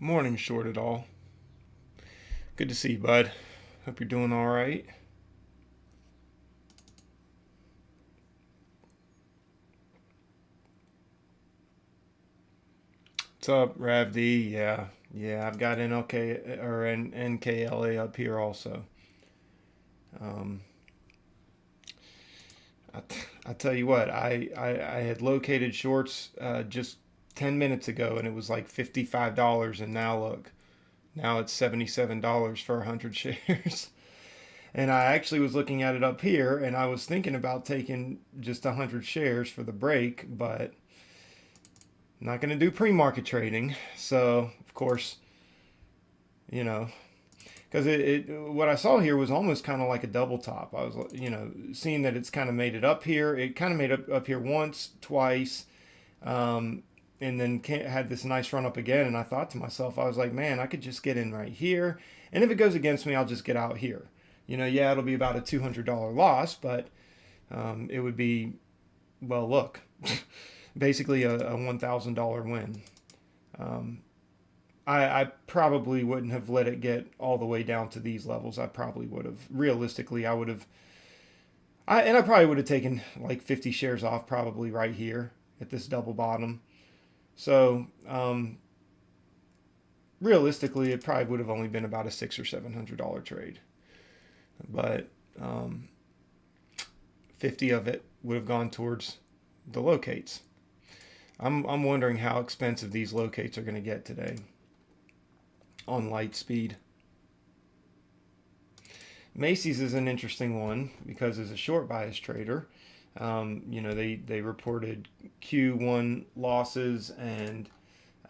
Morning, short it all. Good to see you, bud. Hope you're doing all right. What's up, Rav D? Yeah, I've got NLK or NKLA up here also. Um, I tell you what, I had located shorts just 10 minutes ago, and it was like $55, and now look, now it's $77 for 100 shares. And I actually was looking at it up here, and I was thinking about taking just 100 shares for the break, but not going to do pre-market trading. So, of course, you know, because what I saw here was almost kind of like a double top. I was, seeing that it's kind of made it up here. It kind of made up here once, twice, um, and then had this nice run up again. And I thought to myself, I was like, man, I could just get in right here. And if it goes against me, I'll just get out here. Yeah, it'll be about a $200 loss, but it would be, well, look, basically a $1,000 win. Um, I probably wouldn't have let it get all the way down to these levels. I probably would have. Realistically, I would have. I probably would have taken like 50 shares off probably right here at this double bottom. So realistically, it probably would have only been about a $600 or $700 trade. But 50 of it would have gone towards the locates. I'm wondering how expensive these locates are going to get today on light speed. Macy's is an interesting one because as a short bias trader, they reported Q1 losses and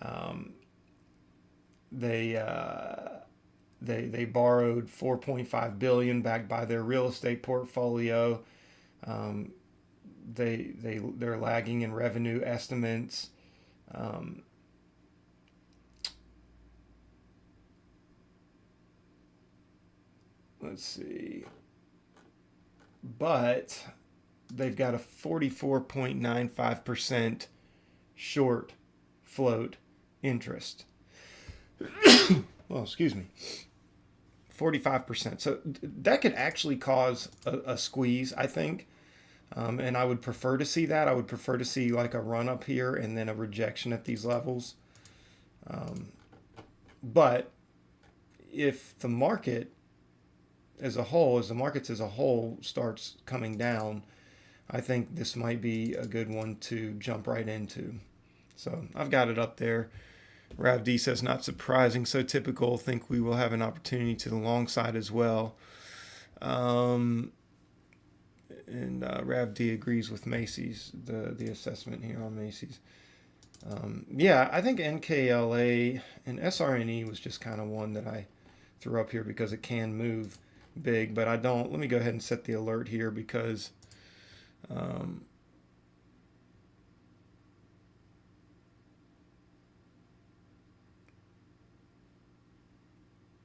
um, they they borrowed 4.5 billion backed by their real estate portfolio. Um, they're lagging in revenue estimates. Um, let's see, but they've got a 44.95% short float interest. Well, excuse me. 45%. So that could actually cause a squeeze, I think. And I would prefer to see that. I would prefer to see like a run up here and then a rejection at these levels. Um, but if the market as a whole, as the markets as a whole starts coming down, I think this might be a good one to jump right into. So I've got it up there. Rav D says, not surprising, so typical. Think we will have an opportunity to the long side as well. Um, and Rav D agrees with Macy's, the assessment here on Macy's. Yeah, I think NKLA and SRNE was just kind of one that I threw up here because it can move big, but I don't. Let me go ahead and set the alert here because um,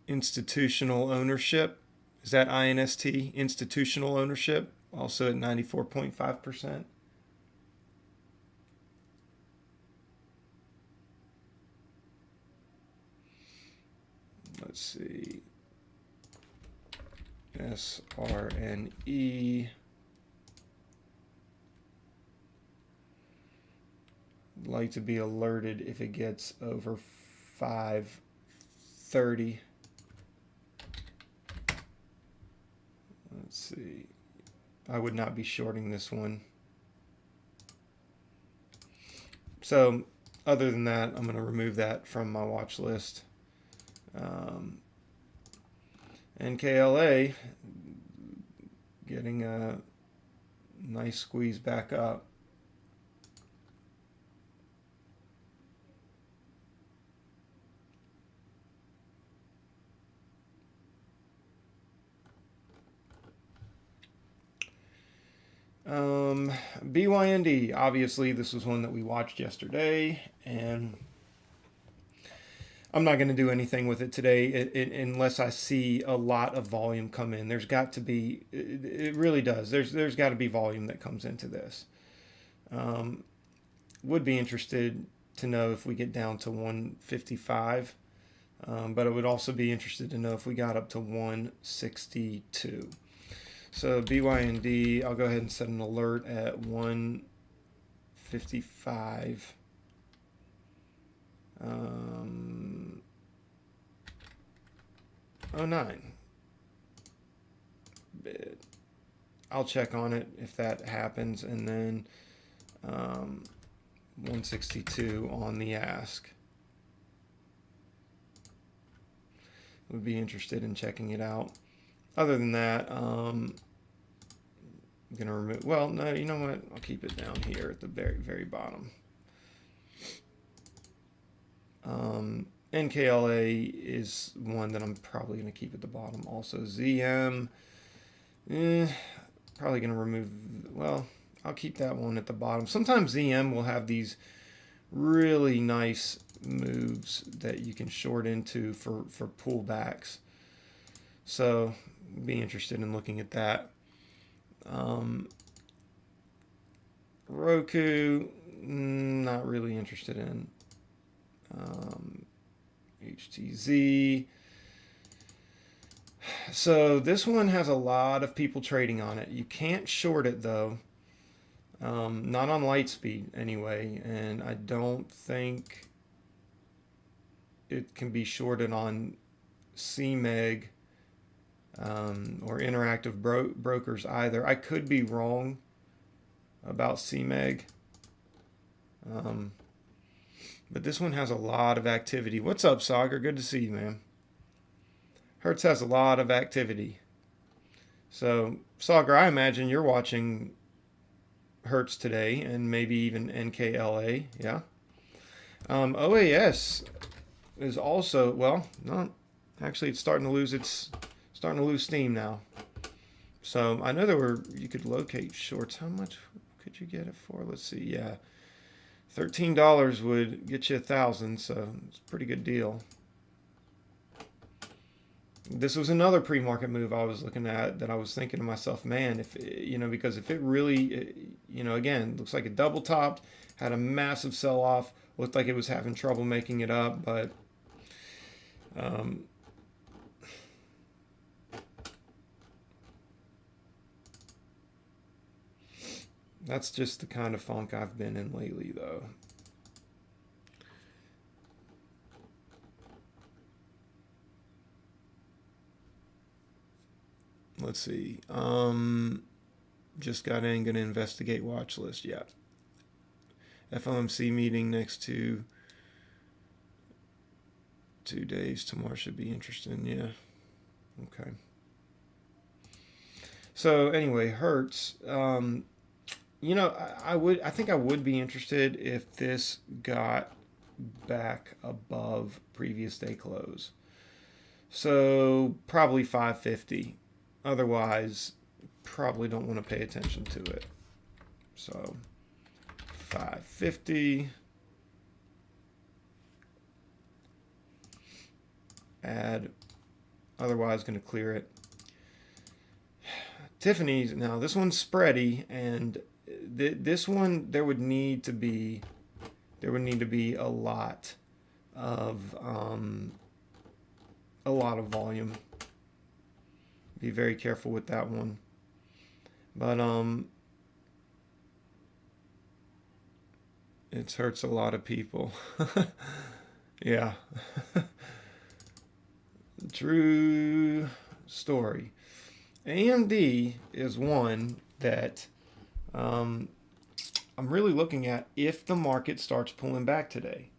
institutional ownership, is that INST? Institutional ownership, also at 94.5%. Let's see. SRNE. Like to be alerted if it gets over 530. Let's see. I would not be shorting this one. So, other than that, I'm going to remove that from my watch list. NKLA getting a nice squeeze back up. BYND, obviously, this was one that we watched yesterday, and I'm not going to do anything with it today unless I see a lot of volume come in. There's got to be, it really does. There's got to be volume that comes into this. Um, would be interested to know if we get down to 155. But I would also be interested to know if we got up to 162. So BYND, I'll go ahead and set an alert at 155. 09. I'll check on it if that happens, and then 162 on the ask. Would be interested in checking it out. Other than that, I'm gonna remove. Well, no, you know what? I'll keep it down here at the very, very bottom. NKLA is one that I'm probably gonna keep at the bottom. Also, ZM, probably gonna remove. Well, I'll keep that one at the bottom. Sometimes ZM will have these really nice moves that you can short into for pullbacks. So be interested in looking at that. Roku, not really interested in. HTZ. So this one has a lot of people trading on it. You can't short it though. Not on Lightspeed anyway, and I don't think it can be shorted on CMEG or interactive brokers either. I could be wrong about CMEG, but this one has a lot of activity. What's up, Sagar? Good to see you, man. Hertz has a lot of activity. So, Sagar, I imagine you're watching Hertz today and maybe even NKLA, yeah? OAS is also, well, no, actually it's starting to lose steam now. So I know you could locate shorts. How much could you get it for? Let's see. Yeah, $13 would get you 1,000, so it's a pretty good deal. This was another pre-market move I was looking at that I was thinking to myself, man, if because if it really, again, looks like it double topped, had a massive sell-off, looked like it was having trouble making it up, but that's just the kind of funk I've been in lately, though. Let's see. Just got in, gonna investigate watch list. Yeah. FOMC meeting next to 2 days tomorrow should be interesting. Yeah. Okay. So anyway, Hertz. I think I would be interested if this got back above previous day close. So probably 550. Otherwise, probably don't want to pay attention to it. So 550. Add. Otherwise, going to clear it. Tiffany's, now this one's spready, and this one there would need to be a lot of volume. Be very careful with that one. But it hurts a lot of people. Yeah. True story. AMD is one that I'm really looking at if the market starts pulling back today.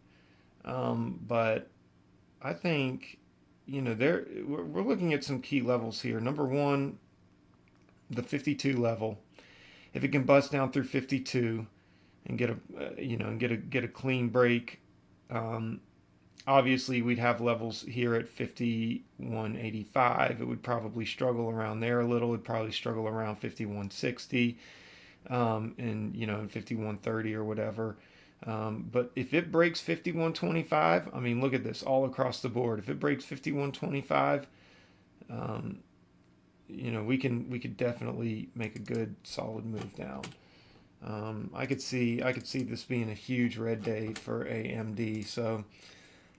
But I think, we're looking at some key levels here. Number one, the 52 level. If it can bust down through 52 and get a clean break, obviously we'd have levels here at 51.85. It would probably struggle around there a little. It'd probably struggle around 51.60, and 51.30 or whatever. But if it breaks 51.25, I mean, look at this all across the board. If it breaks 51.25, we could definitely make a good solid move down. I could see this being a huge red day for AMD. So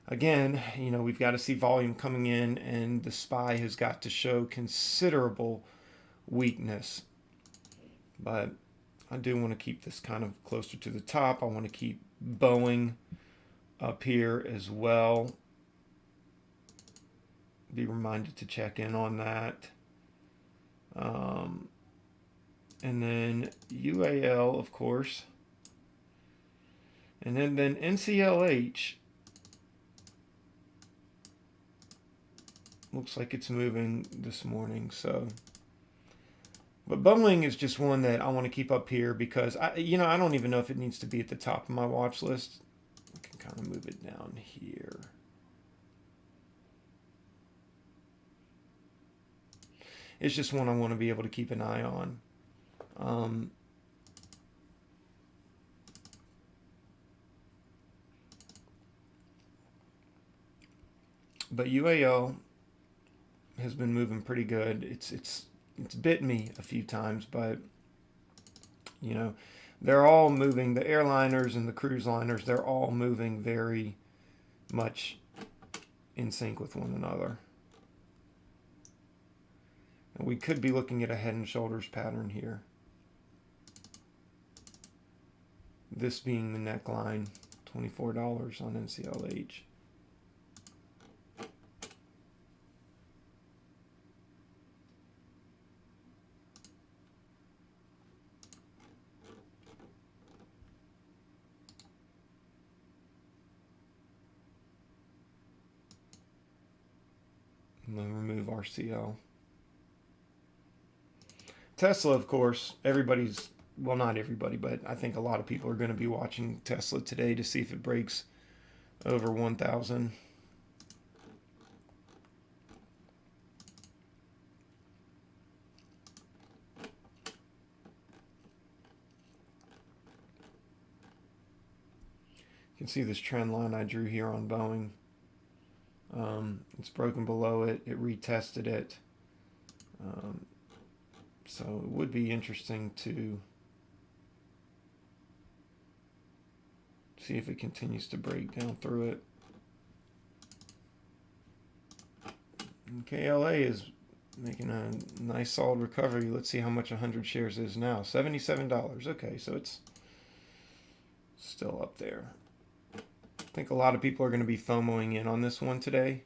Again, we've got to see volume coming in, and the SPY has got to show considerable weakness. But I do want to keep this kind of closer to the top. I want to keep Boeing up here as well. Be reminded to check in on that. And then UAL, of course. And then NCLH looks like it's moving this morning. So, but Boeing is just one that I want to keep up here because I don't even know if it needs to be at the top of my watch list. I can kind of move it down here. It's just one I want to be able to keep an eye on. But UAL has been moving pretty good. It's bit me a few times, but they're all moving. The airliners and the cruise liners, they're all moving very much in sync with one another. And we could be looking at a head and shoulders pattern here. This being the neckline, $24 on NCLH. And then remove RCL. Tesla, of course, well, not everybody, but I think a lot of people are going to be watching Tesla today to see if it breaks over 1,000. You can see this trend line I drew here on Boeing. It's broken below it. It retested it. So it would be interesting to see if it continues to break down through it. And KLA is making a nice solid recovery. Let's see how much 100 shares is now. $77. Okay, so it's still up there. I think a lot of people are going to be FOMOing in on this one today.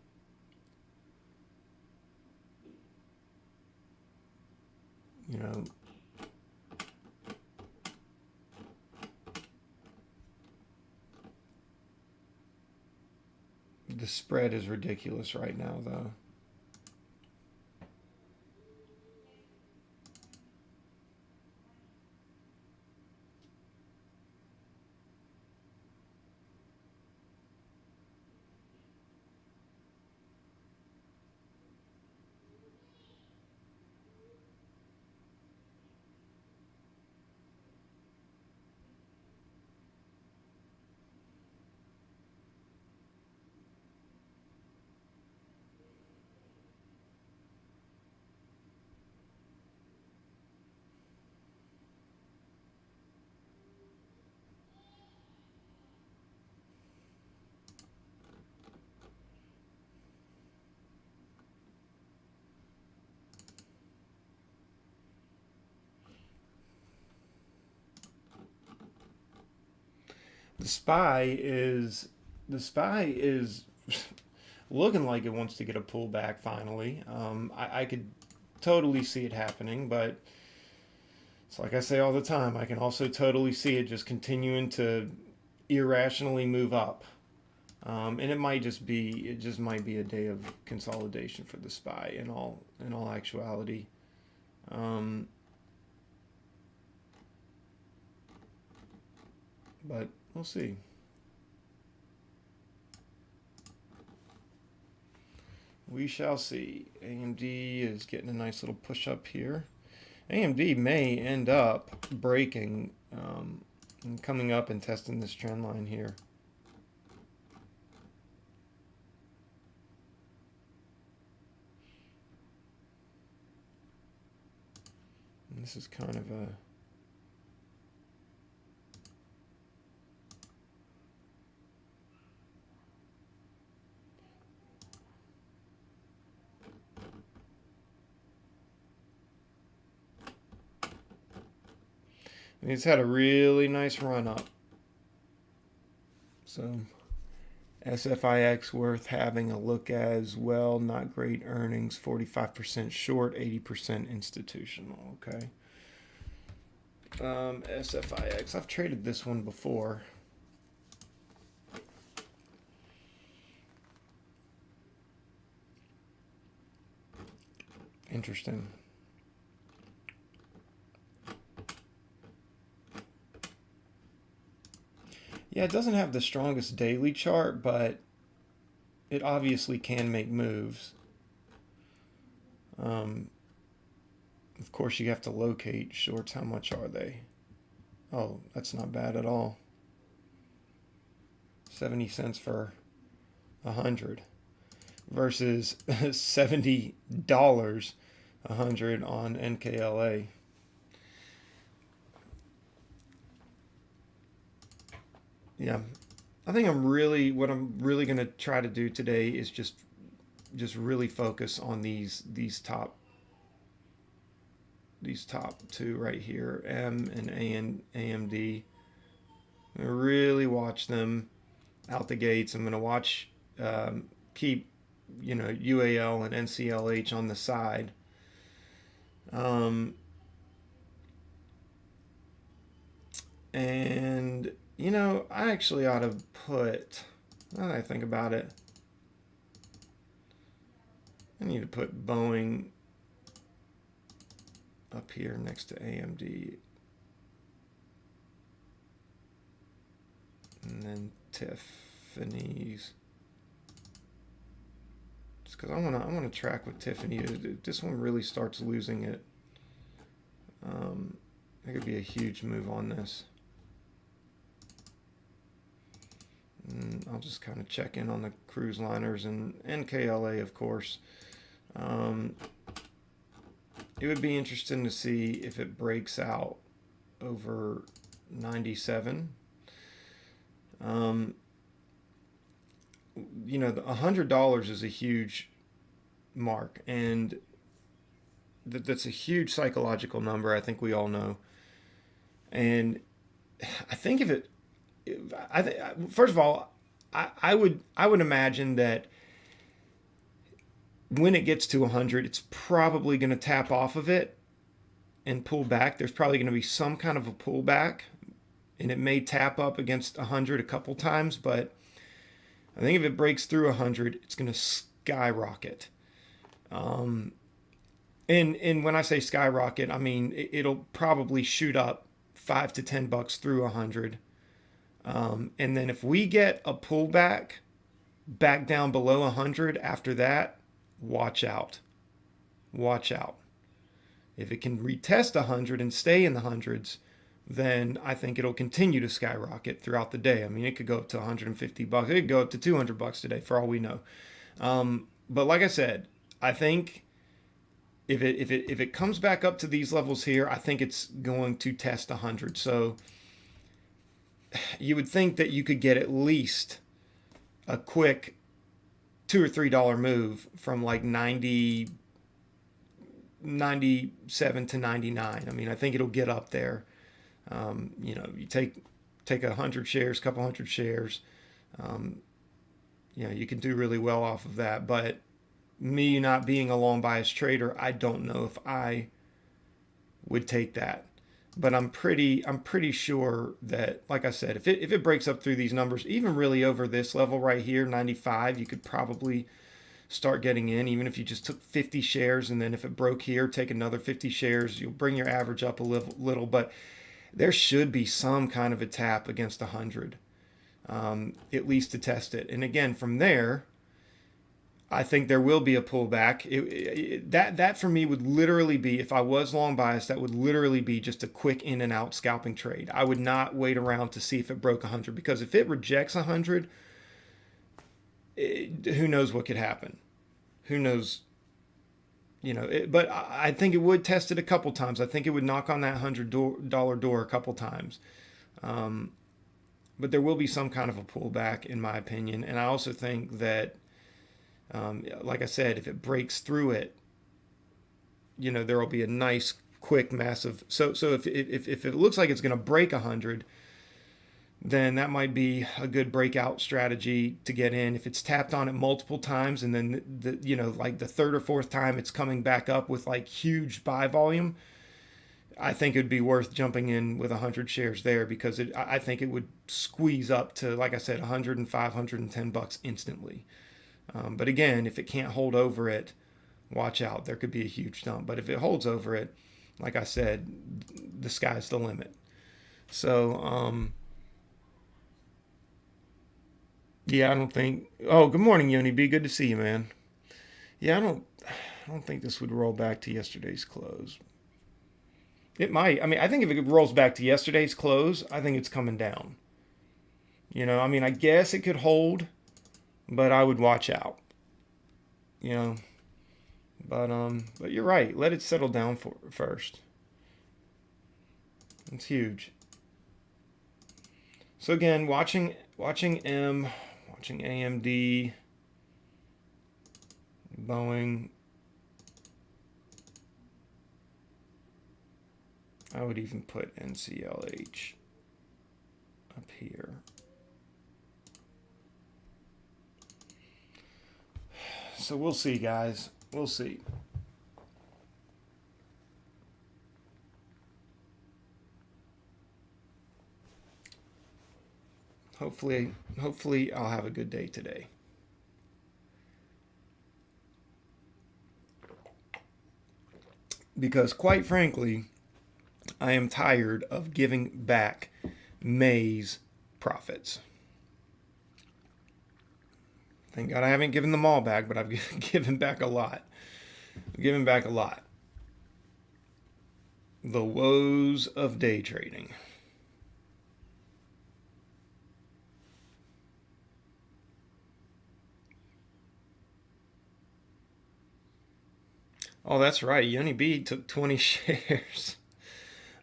The spread is ridiculous right now, though. The SPY is looking like it wants to get a pullback finally. I could totally see it happening, but it's like I say all the time, I can also totally see it just continuing to irrationally move up. And it might just be a day of consolidation for the SPY in all actuality. But we'll see. We shall see. AMD is getting a nice little push up here. AMD may end up breaking and coming up and testing this trend line here. And this is kind of a It's had a really nice run up. So SFIX worth having a look at as well. Not great earnings, 45% short, 80% institutional. Okay. SFIX, I've traded this one before. Interesting. Yeah, it doesn't have the strongest daily chart, but it obviously can make moves. Um, of course, you have to locate shorts. How much are they? Oh, that's not bad at all. 70 cents for 100 versus $70 100 on NKLA. Yeah, I think what I'm really gonna try to do today is just really focus on these top two right here, M and AMD. I'm gonna really watch them out the gates. I'm gonna watch keep UAL and NCLH on the side. Um, and I actually ought to put. Now that I think about it, I need to put Boeing up here next to AMD, and then Tiffany's. Just because I want to track with Tiffany. If this one really starts losing it, there could be a huge move on this. And I'll just kind of check in on the cruise liners and NKLA, of course. It would be interesting to see if it breaks out over 97. The $100 is a huge mark, and that's a huge psychological number. I think we all know. And I think first of all, I would imagine that when it gets to 100, it's probably going to tap off of it and pull back. There's probably going to be some kind of a pullback, and it may tap up against 100 a couple times, but I think if it breaks through 100, it's going to skyrocket. And when I say skyrocket, I mean it'll probably shoot up $5 to $10 through 100. And then if we get a pullback back down below 100 after that, watch out. Watch out. If it can retest 100 and stay in the hundreds, then I think it'll continue to skyrocket throughout the day. I mean, it could go up to 150 bucks. It could go up to 200 bucks today, for all we know. But like I said, I think if it comes back up to these levels here, I think it's going to test 100. So you would think that you could get at least a quick $2 or $3 move from like 97 to 99. I mean, I think it'll get up there. You take 100 shares, couple hundred shares. You can do really well off of that. But me not being a long bias trader, I don't know if I would take that. But I'm pretty sure that, like I said, if it breaks up through these numbers, even really over this level right here, 95, you could probably start getting in, even if you just took 50 shares, and then if it broke here, take another 50 shares. You'll bring your average up a little, but there should be some kind of a tap against 100, at least to test it. And again, from there, I think there will be a pullback. That for me would literally be, if I was long biased, that would literally be just a quick in and out scalping trade. I would not wait around to see if it broke 100, because if it rejects 100, who knows what could happen? Who knows? But I think it would test it a couple times. I think it would knock on that $100 door a couple times. But there will be some kind of a pullback, in my opinion. And I also think that, like I said, if it breaks through it, there will be a nice quick, massive. So if it looks like it's going to break 100, then that might be a good breakout strategy to get in. If it's tapped on it multiple times and then like the third or fourth time it's coming back up with like huge buy volume, I think it'd be worth jumping in with 100 shares there, because I think it would squeeze up to, like I said, 105, $110 instantly. But again, if it can't hold over it, watch out. There could be a huge dump. But if it holds over it, like I said, the sky's the limit. So, yeah, I don't think. Oh, good morning, Yoni B. Good to see you, man. Yeah, I don't think this would roll back to yesterday's close. It might. I mean, I think if it rolls back to yesterday's close, I think it's coming down. I mean, I guess it could hold, but I would watch out. You know, but you're right. Let it settle down first. It's huge. So again, watching AMD, Boeing. I would even put NCLH up here. So we'll see, guys. We'll see. Hopefully I'll have a good day today. Because quite frankly, I am tired of giving back May's profits. Thank God I haven't given them all back, but I've given back a lot. I've given back a lot. The woes of day trading. Oh, that's right. Yoni B took 20 shares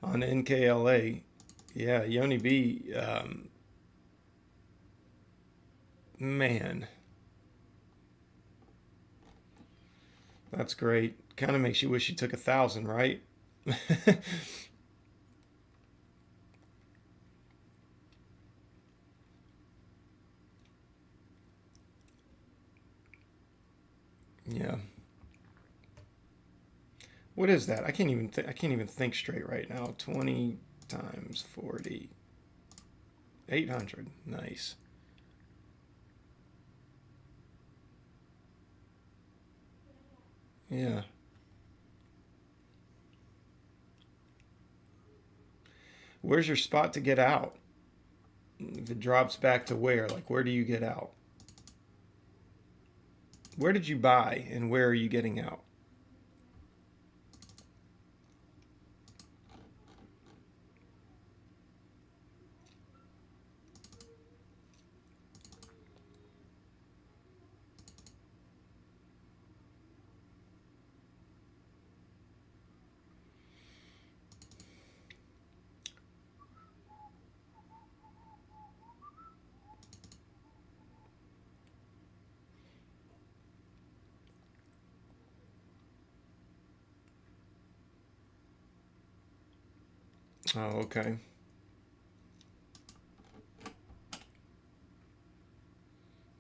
on NKLA. Yeah, Yoni B, man, that's great. Kind of makes you wish you took 1,000, right? Yeah. What is that? I can't even think straight right now. 20 times 40. 800. Nice. Yeah. Where's your spot to get out? If it drops back to where? Like, where do you get out? Where did you buy and where are you getting out? Oh, okay.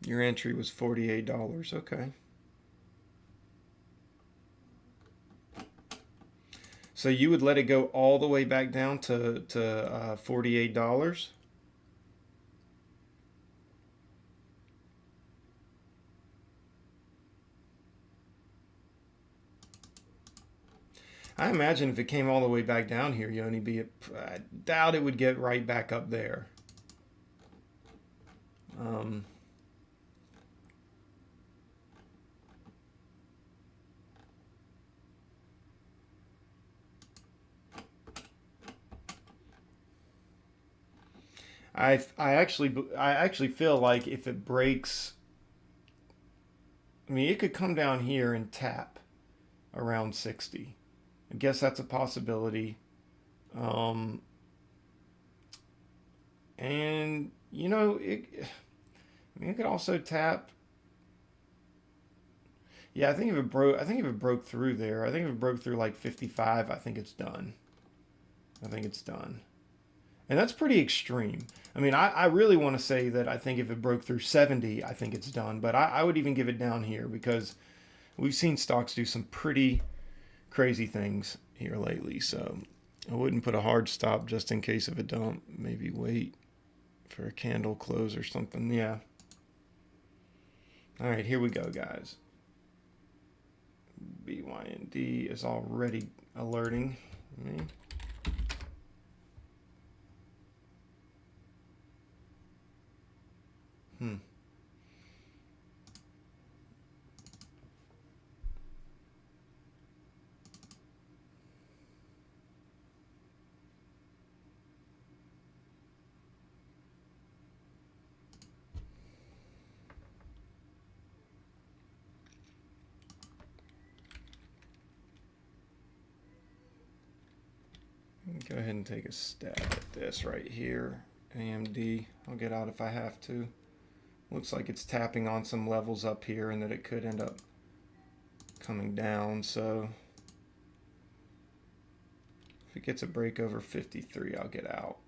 Your entry was $48. Okay. So you would let it go all the way back down to $48? I imagine if it came all the way back down here, Yoni B, I doubt it would get right back up there. Um, I actually feel like if it breaks, I mean, it could come down here and tap around 60. I guess that's a possibility. Um, and it, I mean, it could also tap. Yeah, I think if it broke through there, I think if it broke through like 55, I think it's done. I think it's done. And that's pretty extreme. I mean, I really want to say that I think if it broke through 70, I think it's done. But I would even give it down here because we've seen stocks do some pretty crazy things here lately. So I wouldn't put a hard stop just in case of a dump. Maybe wait for a candle close or something. Yeah. All right, here we go, guys. BYND is already alerting me. Hmm. Go ahead and take a stab at this right here. AMD. I'll get out if I have to. Looks like it's tapping on some levels up here and that it could end up coming down. So if it gets a break over 53, I'll get out.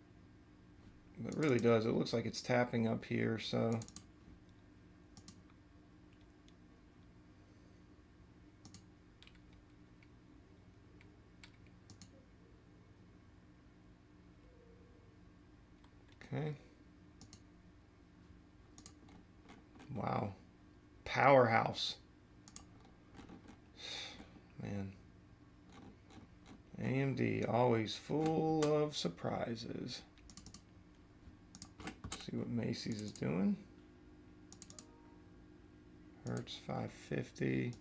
But it really does. It looks like it's tapping up here. So okay. Wow. Powerhouse. Man. AMD always full of surprises. See what Macy's is doing. Hertz 550.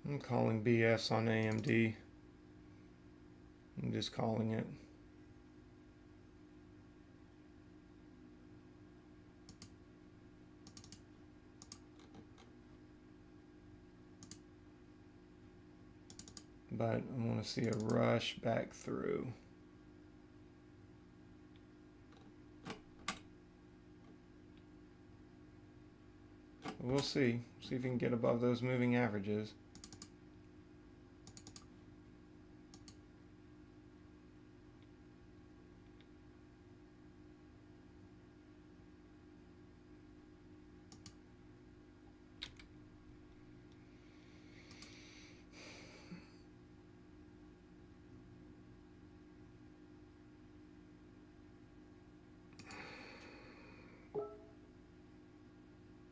I'm calling BS on AMD. I'm just calling it. But I want to see a rush back through. We'll see. See if we can get above those moving averages.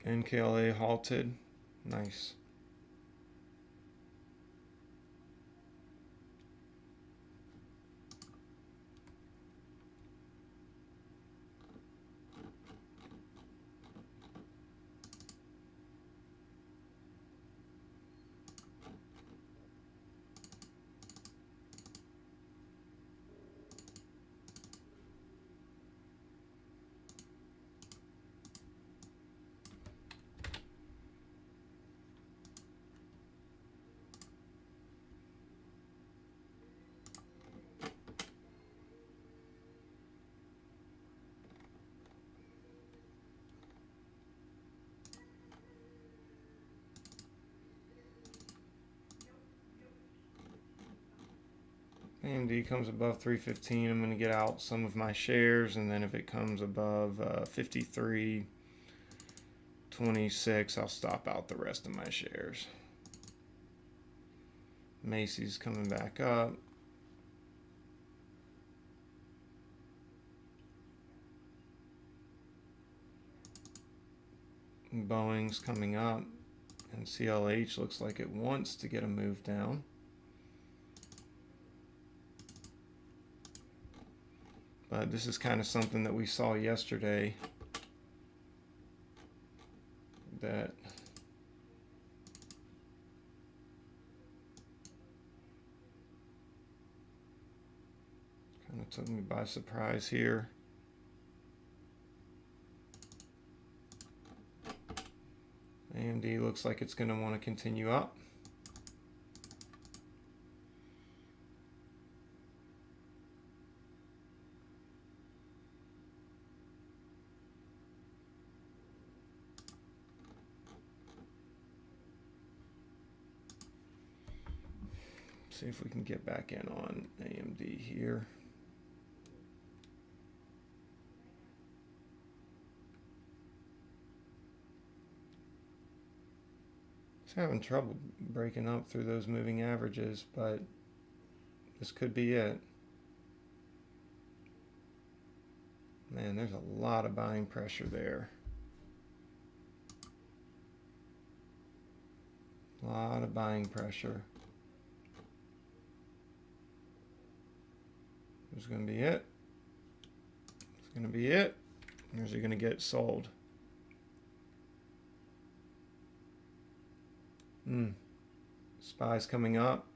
NKLA halted. Nice. AMD comes above 315, I'm going to get out some of my shares, and then if it comes above 53.26, I'll stop out the rest of my shares. Macy's coming back up. Boeing's coming up, and CLH looks like it wants to get a move down. But this is kind of something that we saw yesterday that kind of took me by surprise here. AMD looks like it's going to want to continue up. See if we can get back in on AMD here. It's having trouble breaking up through those moving averages, but this could be it. Man, there's a lot of buying pressure there. A lot of buying pressure. This is going to be it. It's going to be it. Here's you're going to get sold. SPY's coming up.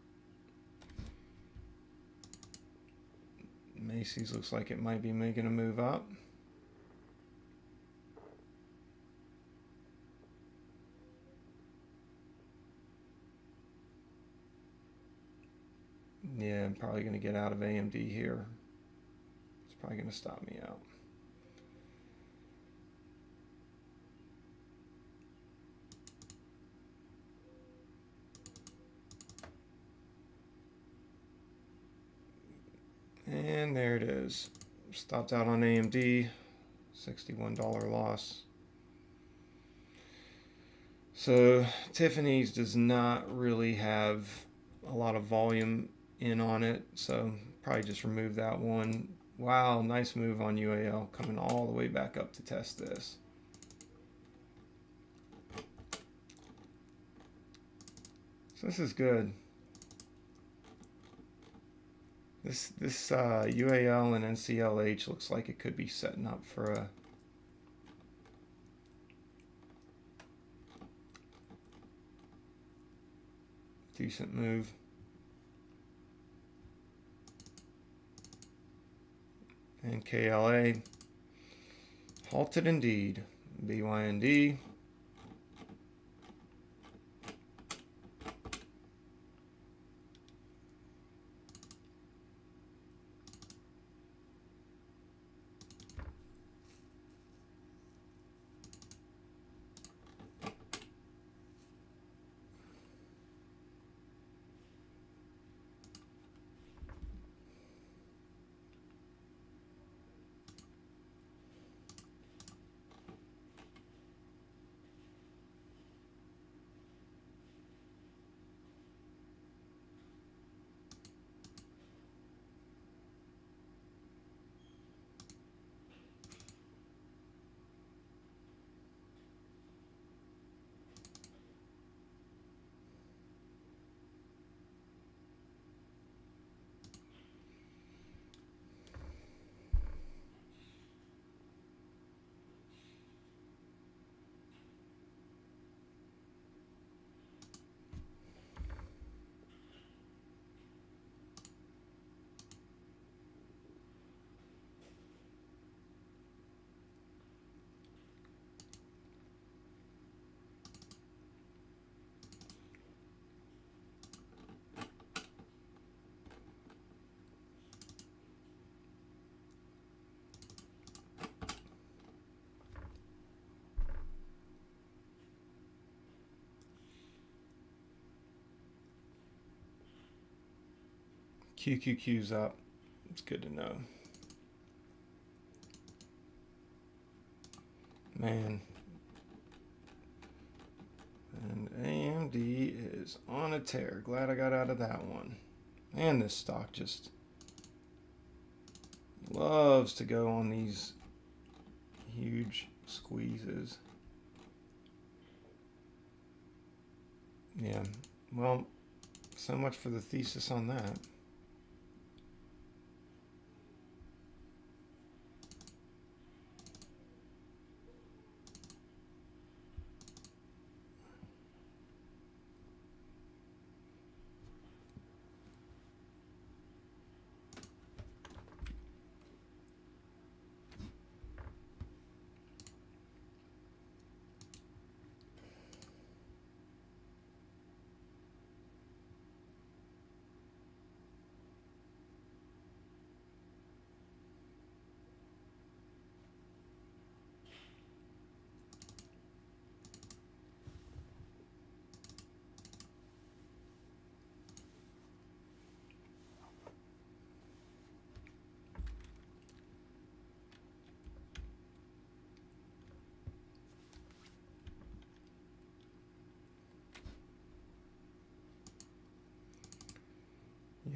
Macy's looks like it might be making a move up. Yeah, I'm probably going to get out of AMD here. It's probably going to stop me out. And there it is. Stopped out on AMD. $61 loss. So Tiffany's does not really have a lot of volume in on it, so probably just remove that one. Wow, nice move on UAL, coming all the way back up to test this. So this is good. This UAL and NCLH looks like it could be setting up for a decent move. And KLA halted indeed. BYND. QQQ's up. It's good to know. Man. And AMD is on a tear. Glad I got out of that one. And this stock just loves to go on these huge squeezes. Yeah. Well, so much for the thesis on that.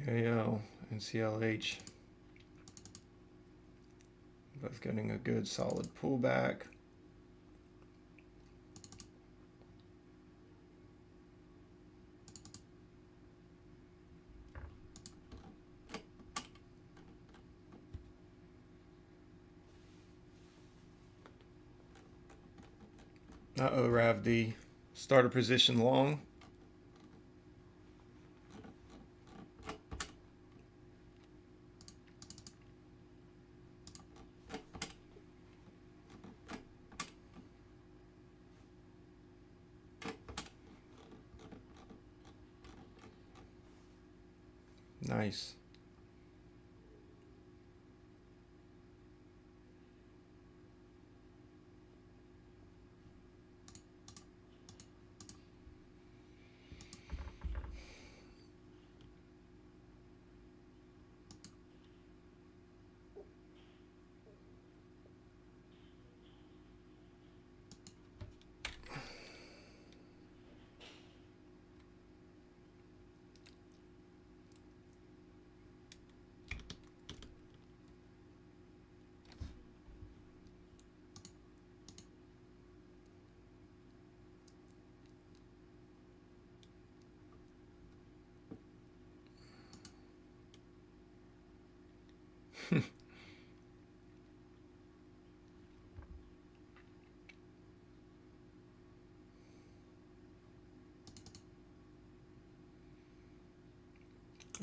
UAL and CLH both getting a good solid pullback. Uh-oh, RAVD. Starter position long. Nice.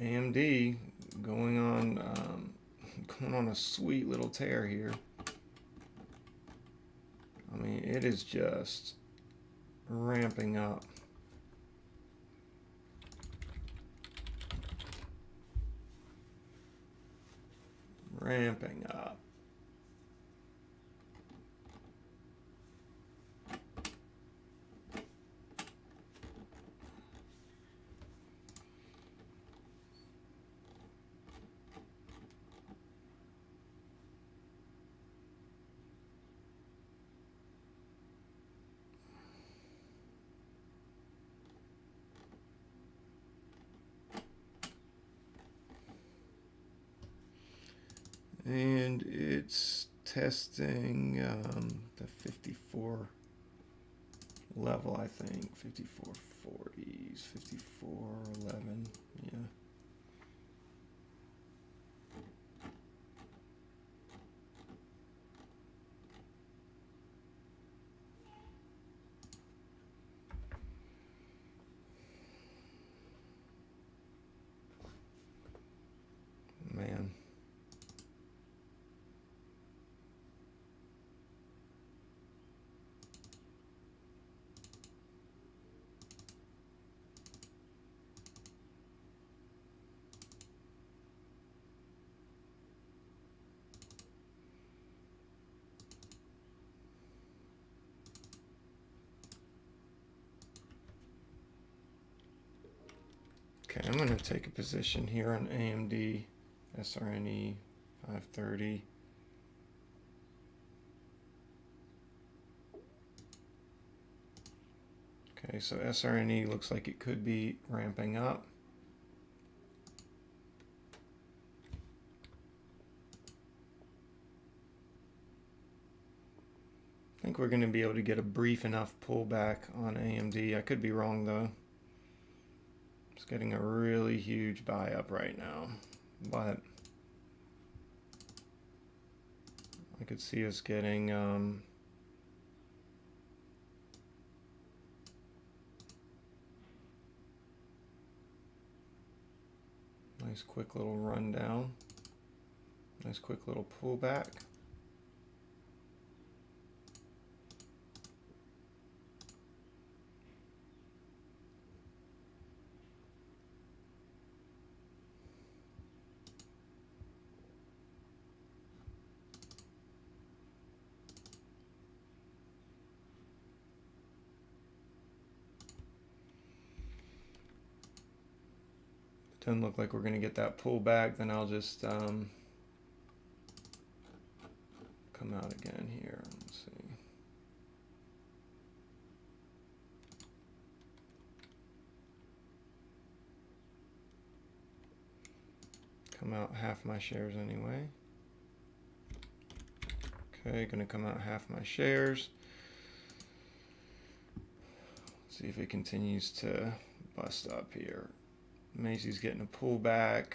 AMD going on a sweet little tear here. I mean, it is just ramping up. Ramping up. And it's testing the 54 level, I think. 5440s, 5411, yeah. Man. Okay, I'm going to take a position here on AMD SRNE 530. Okay, so SRNE looks like it could be ramping up. I think we're going to be able to get a brief enough pullback on AMD. I could be wrong though. It's getting a really huge buy up right now, but I could see us getting nice quick little rundown, nice quick little pullback. Doesn't look like we're going to get that pullback, then I'll just come out again here. Let's see. come out half my shares anyway. Okay, gonna come out half my shares. See if it continues to bust up here. Macy's getting a pullback.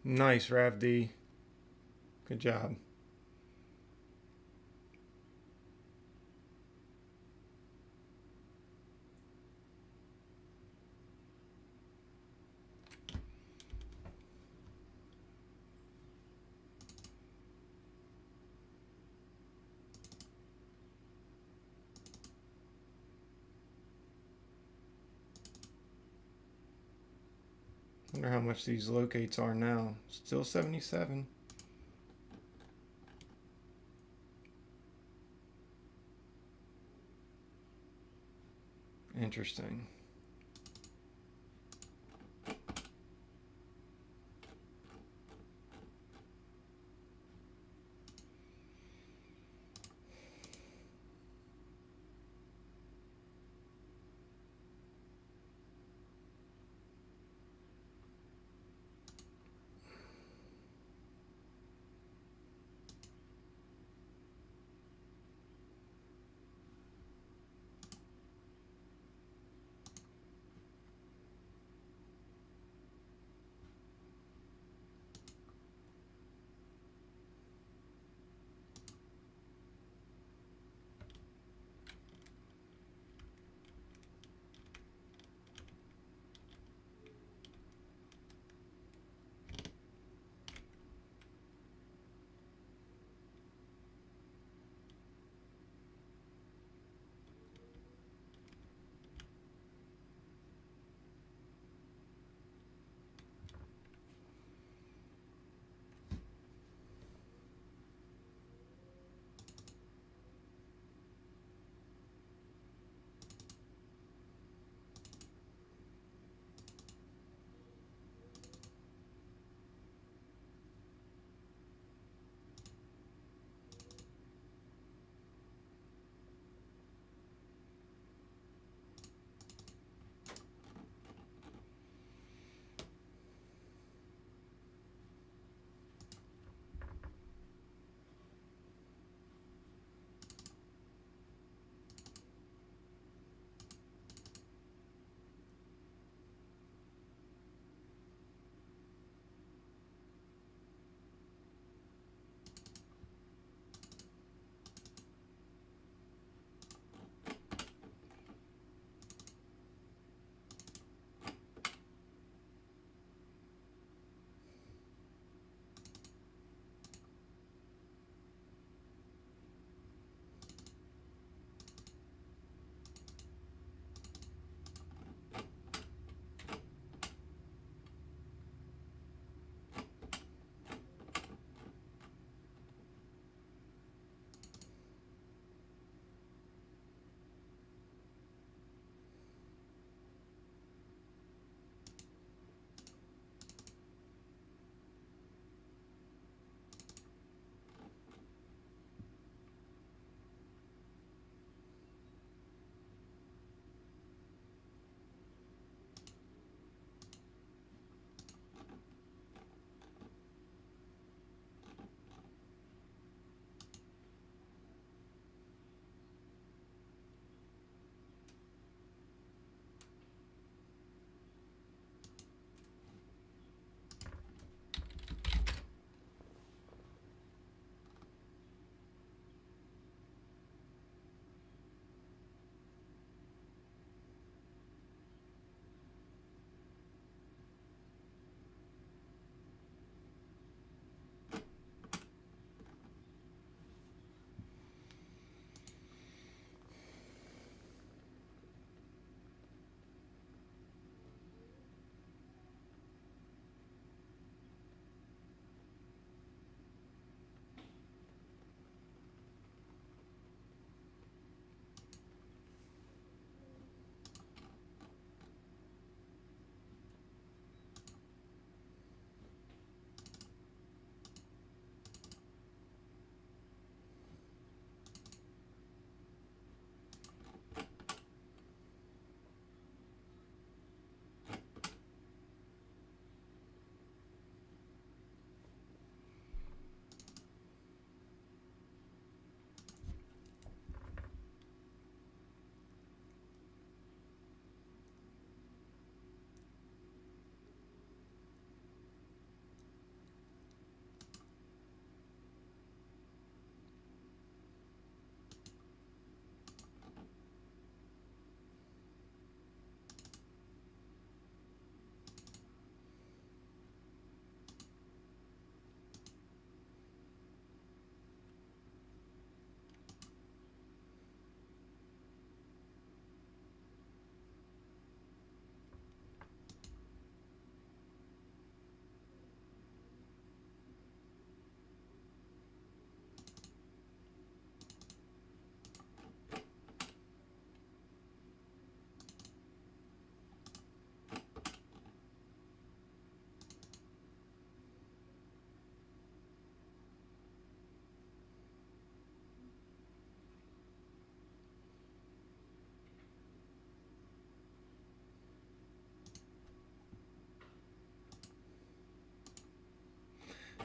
Nice, Rav D. Good job. Wonder how much these locates are now. Still 77. Interesting.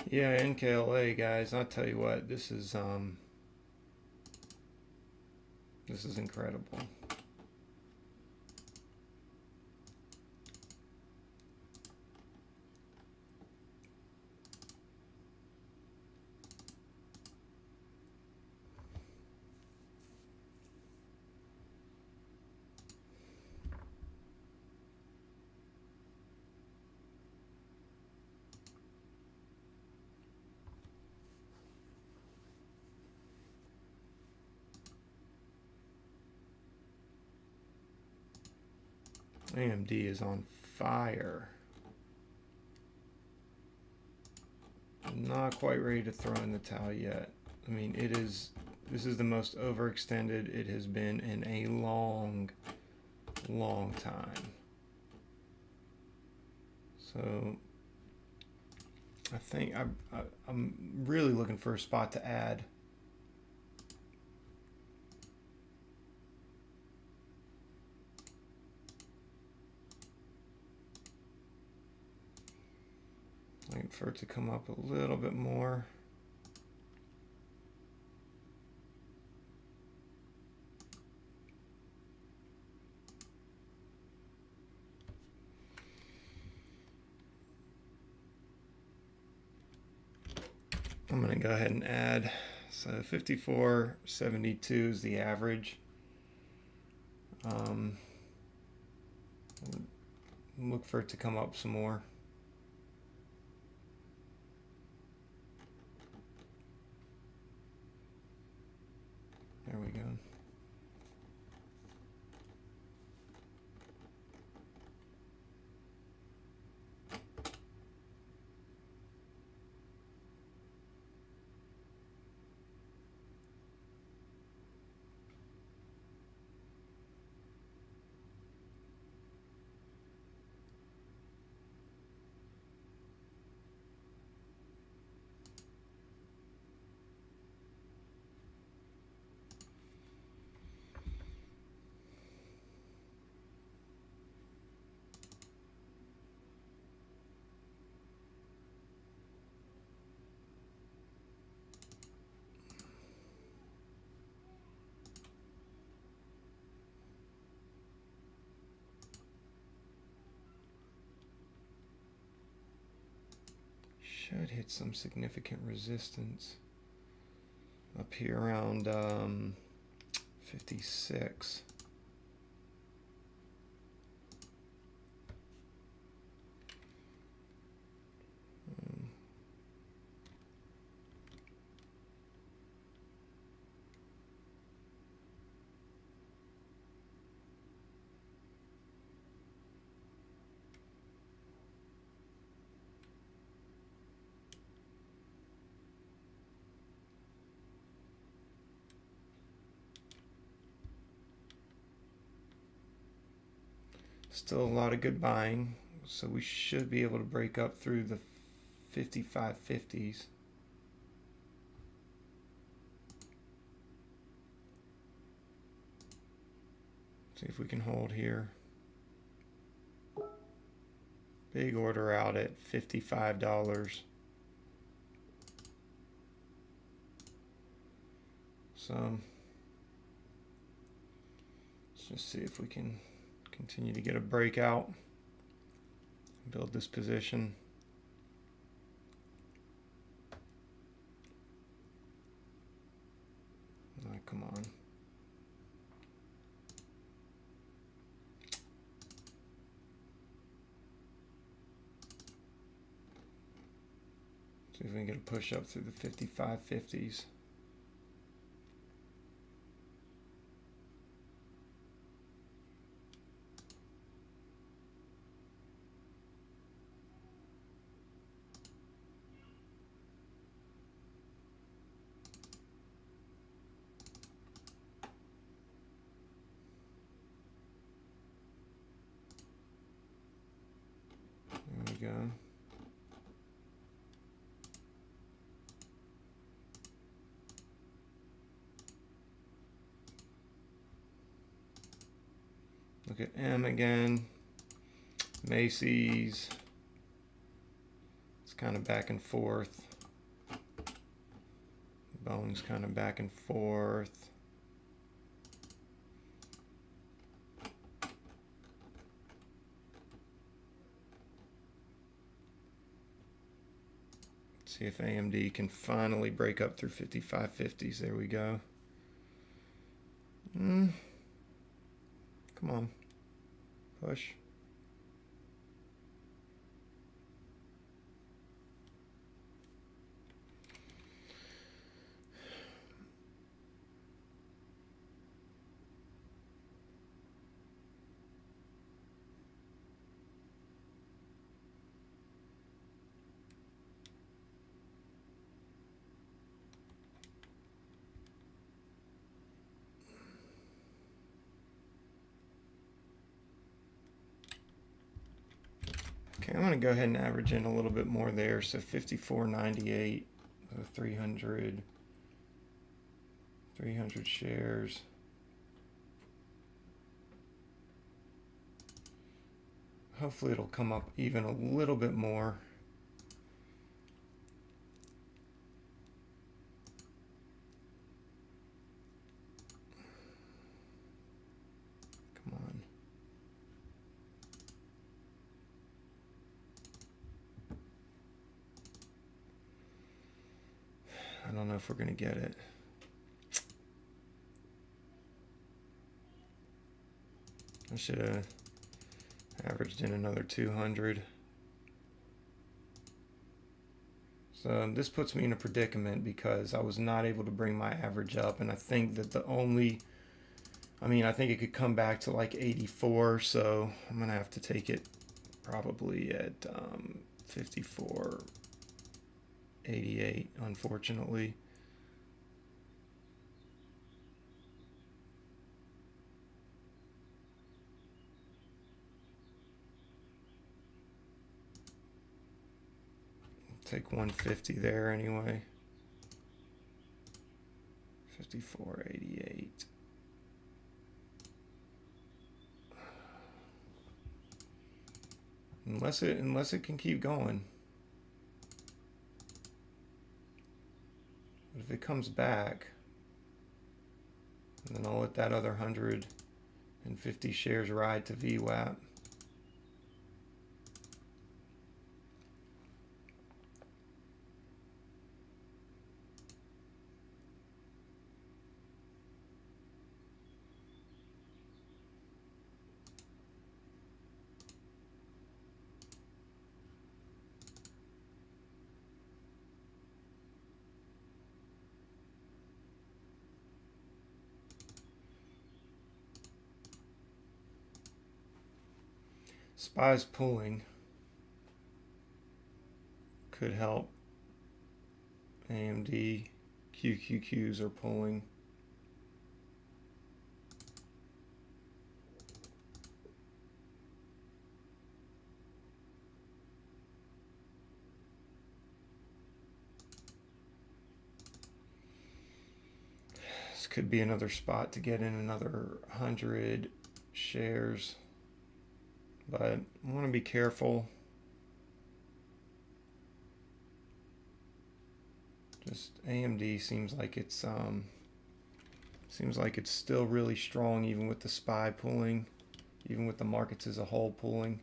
Yeah, NKLA guys, I'll tell you what, this is incredible. AMD is on fire. I'm not quite ready to throw in the towel yet. I mean, this is the most overextended it has been in a long time. So I think I'm really looking for a spot to add. Waiting for it to come up a little bit more. I'm going to go ahead and add. So 54.72 is the average. Look for it to come up some more. There we go. Should hit some significant resistance up here around 56. Still a lot of good buying, so we should be able to break up through the 55.50s. See if we can hold here. Big order out at $55. So let's just see if we can continue to get a breakout, build this position. Oh, come on. See if we can get a push up through the 55.50s. There we go. Look at M again. Macy's. It's kind of back and forth. Bones kind of back and forth. See if AMD can finally break up through 5550s. There we go. Come on. Push. Okay, I'm going to go ahead and average in a little bit more there. So 54.98, 300 shares. Hopefully it'll come up even a little bit more. Come on. I don't know if we're going to get it. I should have averaged in another 200. So this puts me in a predicament because I was not able to bring my average up, and I think that I think it could come back to like 84, so I'm going to have to take it probably at 54.88, unfortunately. Take 150 there anyway. 54.88. Unless it can keep going. But if it comes back, then I'll let that other 150 shares ride to VWAP. SPY's pulling could help. AMD, QQQs are pulling. This could be another spot to get in another 100 shares, but I want to be careful. Just AMD seems like it's still really strong, even with the SPY pulling, even with the markets as a whole pulling.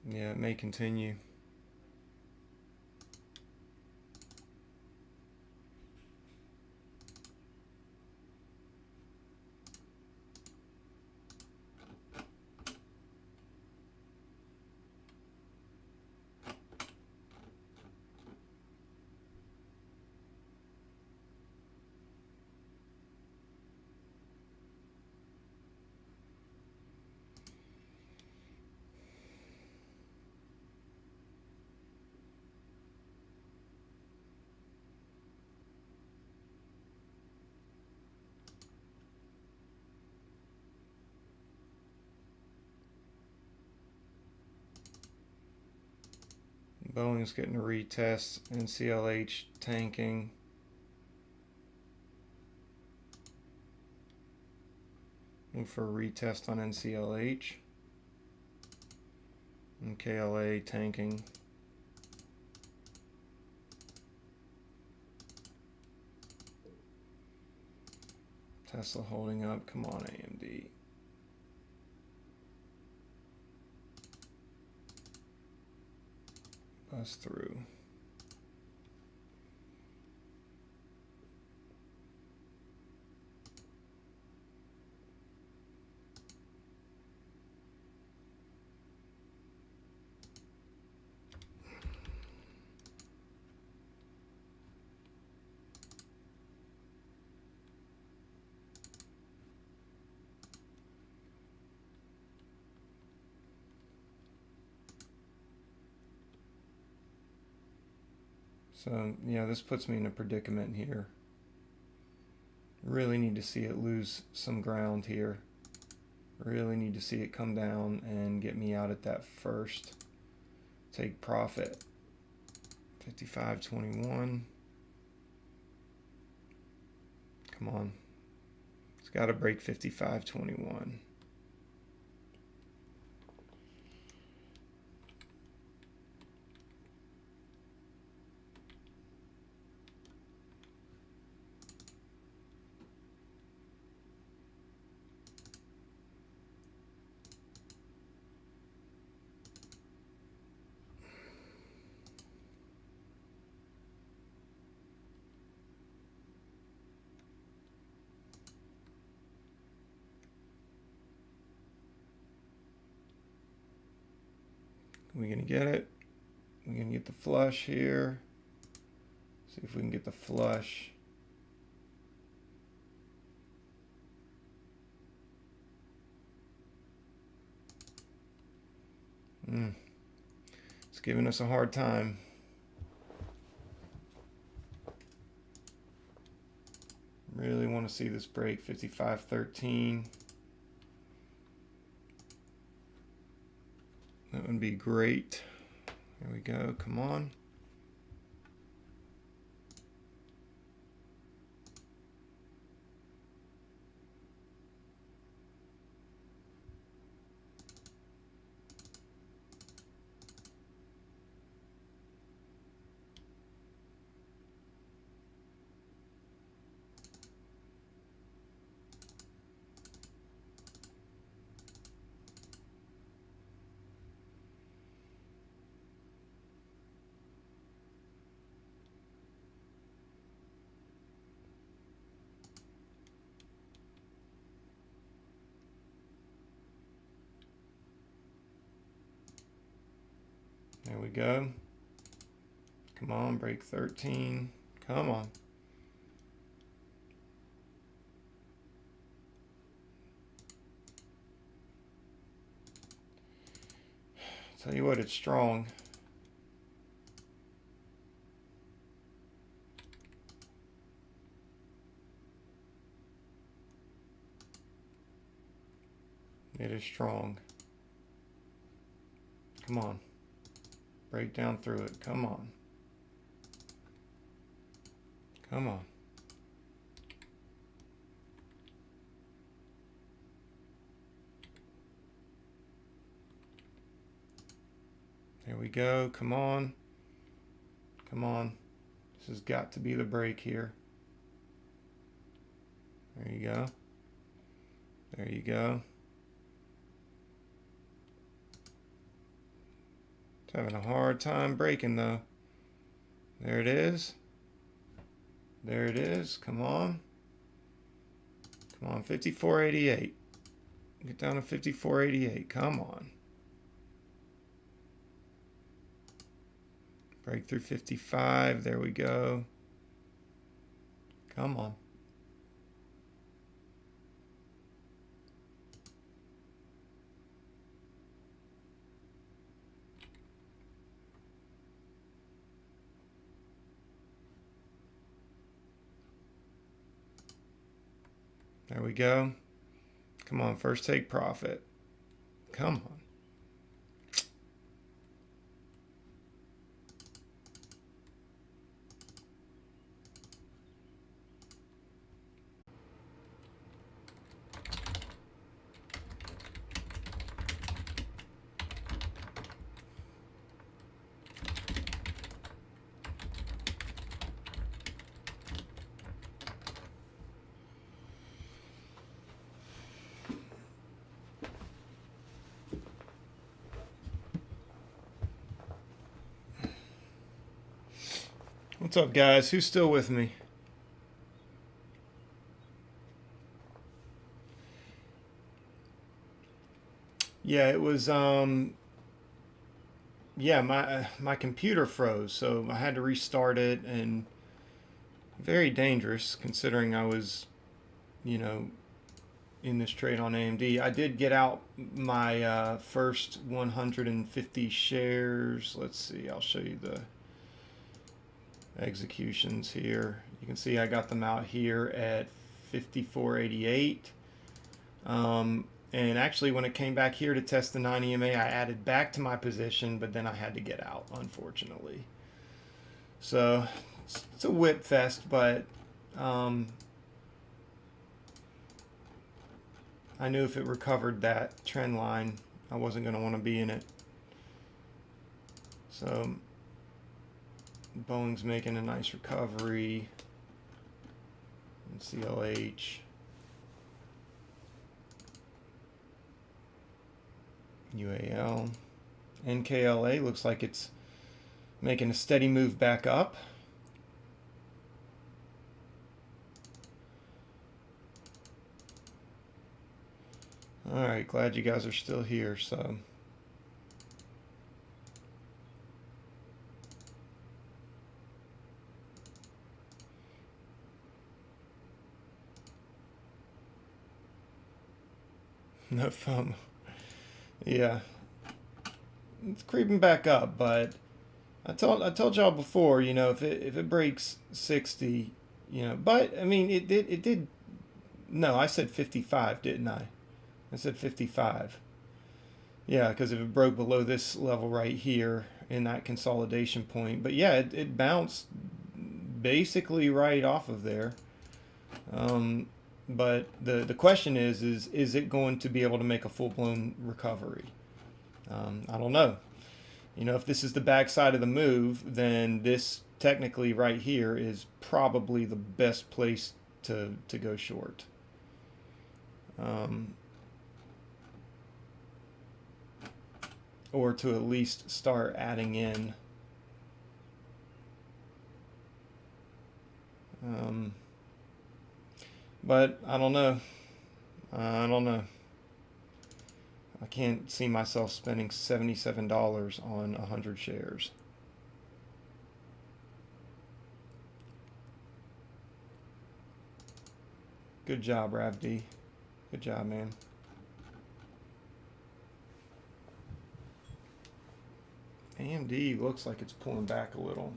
Yeah, it may continue. Boeing's getting a retest. NCLH tanking. Look for a retest on NCLH. And KLA tanking. Tesla holding up. Come on, AMD. Bust through. So, yeah, this puts me in a predicament here. Really need to see it lose some ground here. Really need to see it come down and get me out at that first take profit. 55.21. Come on. It's got to break 55.21. We're going to get it. We're going to get the flush here. See if we can get the flush. It's giving us a hard time. Really want to see this break 55.13. That would be great. There we go. Come on. There we go. Come on, break 13. Come on. Tell you what, it's strong. It is strong. Come on. Break down through it. Come on. Come on. There we go. Come on. Come on. This has got to be the break here. There you go. There you go. It's having a hard time breaking though. There it is. There it is. Come on. Come on. 54.88. Get down to 54.88. Come on. Break through 55. There we go. Come on. There we go. Come on, first take profit. Come on. What's up, guys? Who's still with me? Yeah, it was yeah, my computer froze, so I had to restart it, and very dangerous considering I was, you know, in this trade on AMD. I did get out my first 150 shares. Let's see, I'll show you the executions here. You can see I got them out here at 54.88. And actually, when it came back here to test the 9 EMA, I added back to my position, but then I had to get out, unfortunately. So it's a whip fest, but I knew if it recovered that trend line, I wasn't going to want to be in it. So Boeing's making a nice recovery. And CLH. UAL. NKLA looks like it's making a steady move back up. All right, glad you guys are still here. So no FOMO. Yeah, it's creeping back up, but I told y'all before, you know, if it breaks 60, you know, but I mean it did. No, I said 55, didn't I? I said 55. Yeah, because if it broke below this level right here in that consolidation point, but yeah, it bounced basically right off of there. But the question is it going to be able to make a full-blown recovery? I don't know. You know, if this is the backside of the move, then this technically right here is probably the best place to go short. Or to at least start adding in. But I don't know. I don't know. I can't see myself spending $77 on 100 shares. Good job, RavD. Good job, man. AMD looks like it's pulling back a little.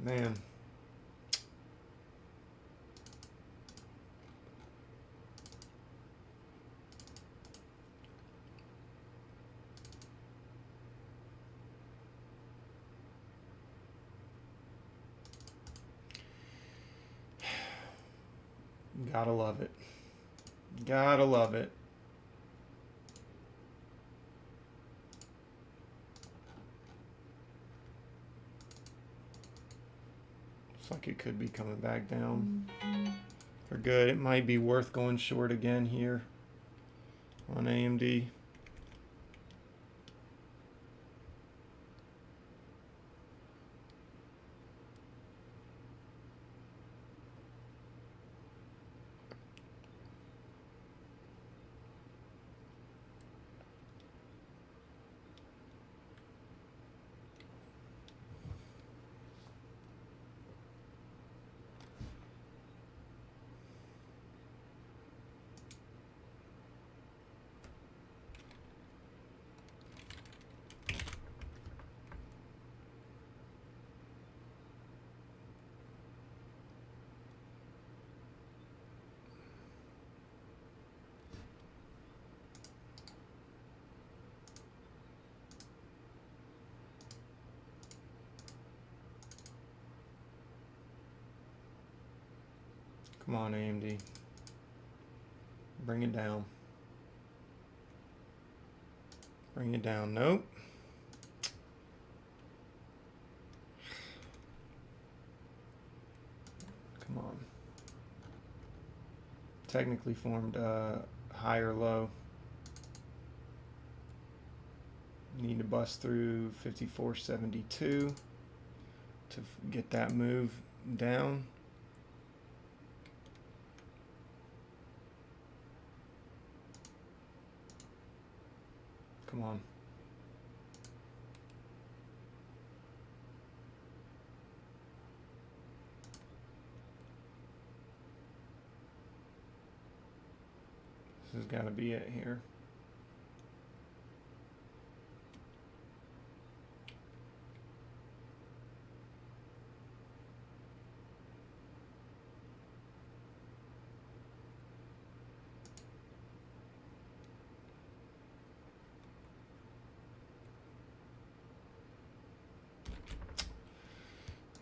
Man. Gotta love it. Gotta love it. Looks like it could be coming back down for good. It might be worth going short again here on AMD. Come on, AMD. Bring it down. Bring it down. Nope. technically formed high or low. Need to bust through 54.72 to get that move down. Come on. This has got to be it here.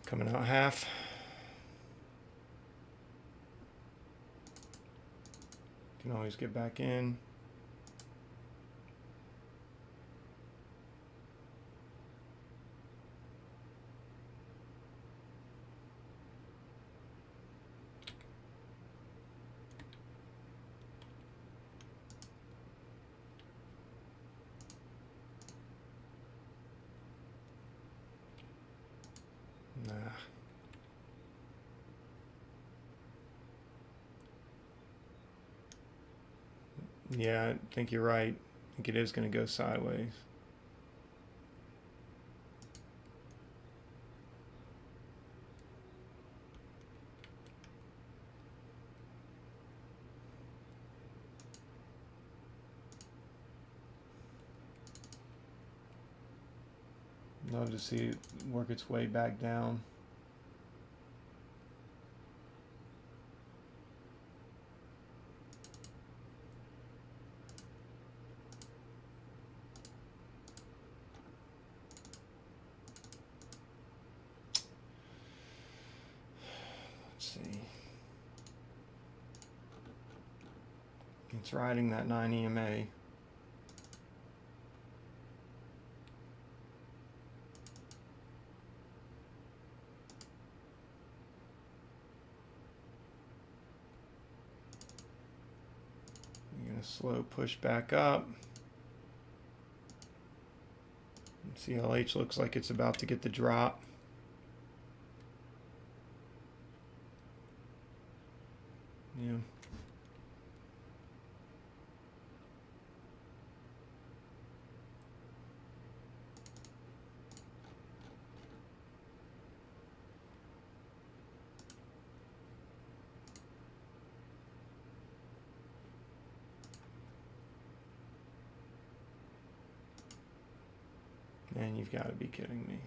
Coming out half. Can always get back in. Nah. Yeah, I think you're right. I think it is going to go sideways. Love to see it work its way back down. Let's see. It's riding that 9 EMA. Slow push back up. CLH looks like it's about to get the drop. Yeah. Man, you've got to be kidding me.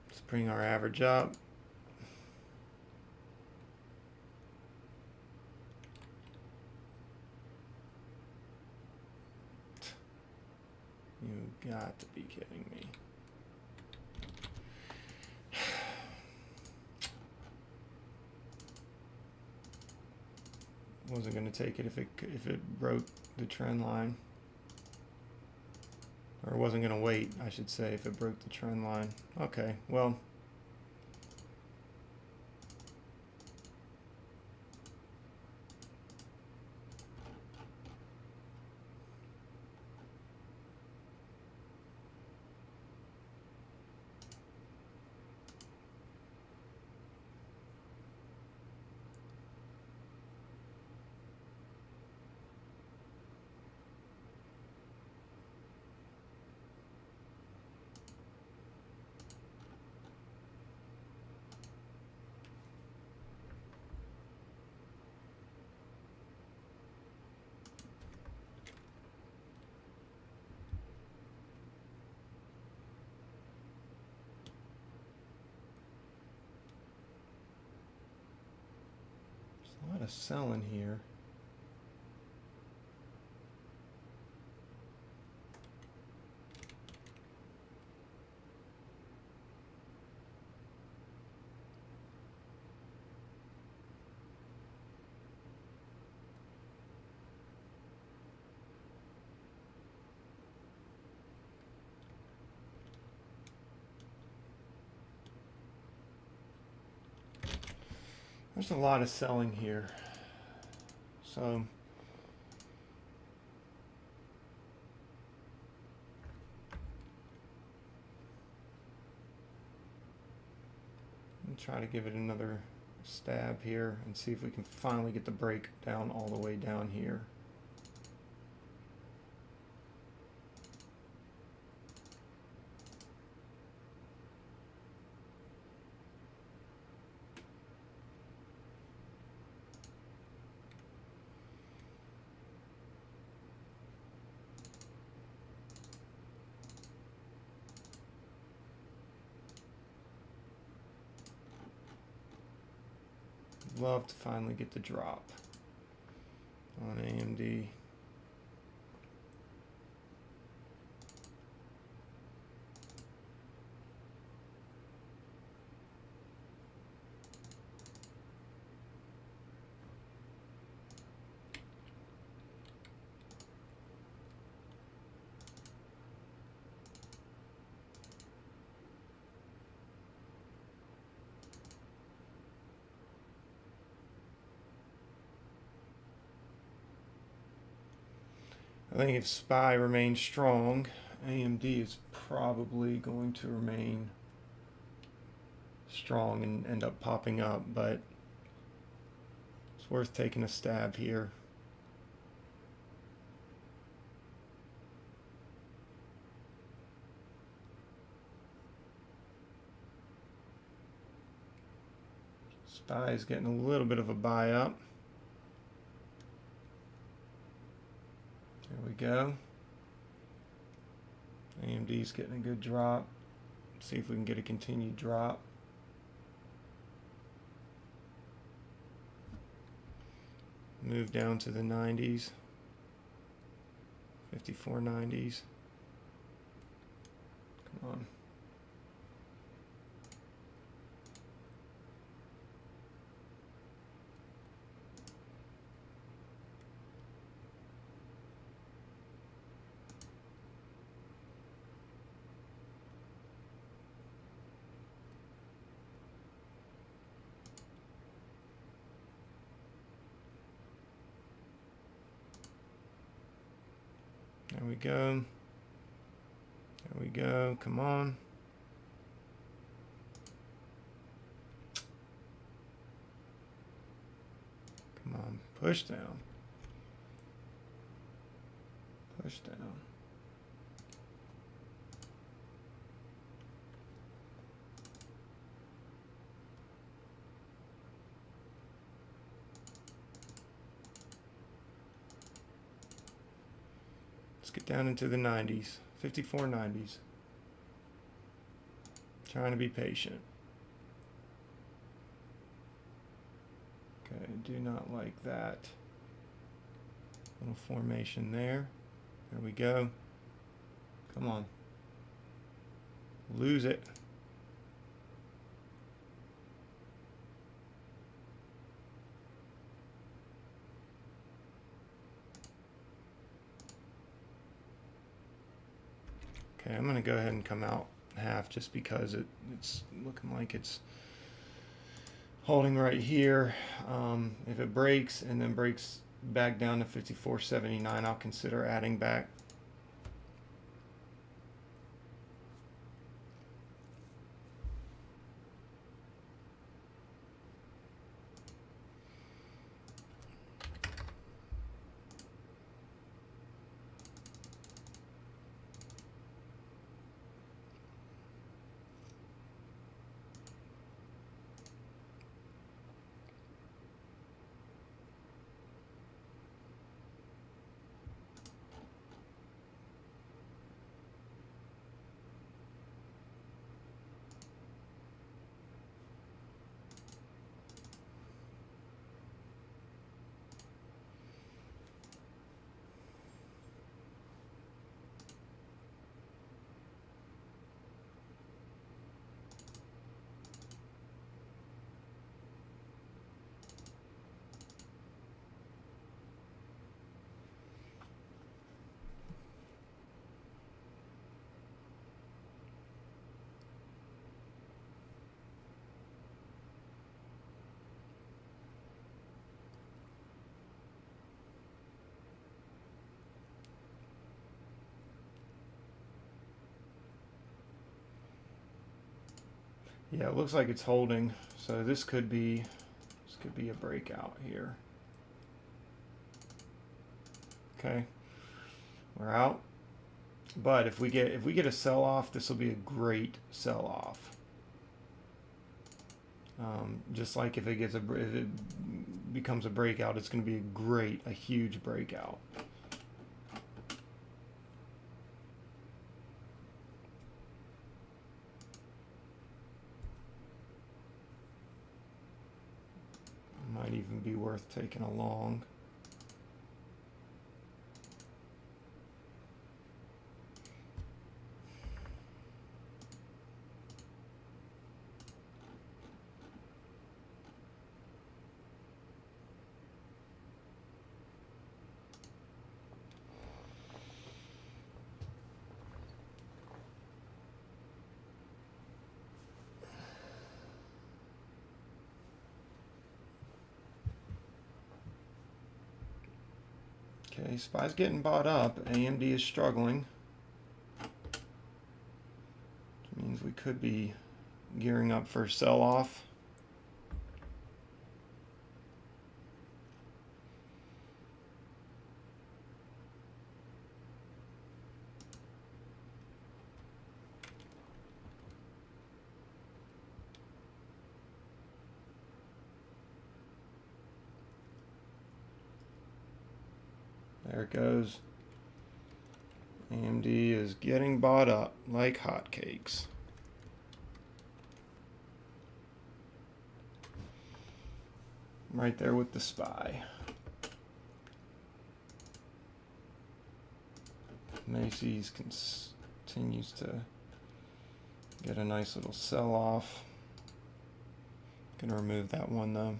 Let's bring our average up. You got to be kidding me. Wasn't going to take it if it broke the trend line. Or wasn't going to wait, I should say, if it broke the trend line. Okay, well. A lot of selling here. There's a lot of selling here. So I'll try to give it another stab here and see if we can finally get the break down all the way down here. Love to finally get the drop on AMD. I think if SPY remains strong, AMD is probably going to remain strong and end up popping up, but it's worth taking a stab here. SPY is getting a little bit of a buy up. There we go. AMD's getting a good drop. See if we can get a continued drop. Move down to the 90s. 5490s. Come on. There we go. There we go. Come on. Come on. Push down. Push down. Let's get down into the 90s, 5490s. Trying to be patient. Okay, do not like that. Little formation there. There we go. Come on. Lose it. Okay, I'm going to go ahead and come out half just because it's looking like it's holding right here. If it breaks and then breaks back down to 54.79, I'll consider adding back. Yeah, it looks like it's holding. So this could be a breakout here. Okay, we're out. But if we get a sell off, this will be a great sell off. Just like if it becomes a breakout, it's going to be a huge breakout. Might even be worth taking a long. Okay, SPY's getting bought up. AMD is struggling. Which means we could be gearing up for a sell-off. There it goes. AMD is getting bought up like hotcakes. Right there with the SPY. Macy's continues to get a nice little sell-off. Gonna remove that one though.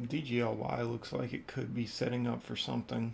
DGLY looks like it could be setting up for something.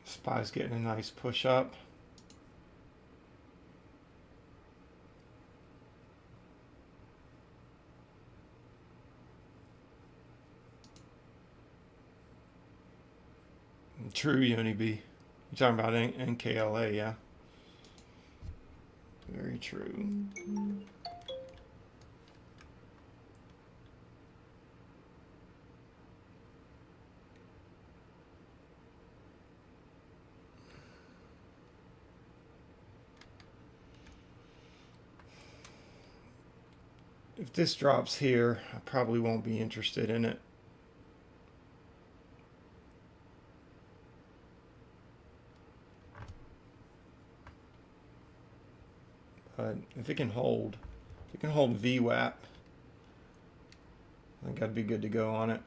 SPY's getting a nice push up. True Unib. You're talking about NKLA, yeah. Very true. If this drops here, I probably won't be interested in it. But if it can hold VWAP, I think I'd be good to go on it.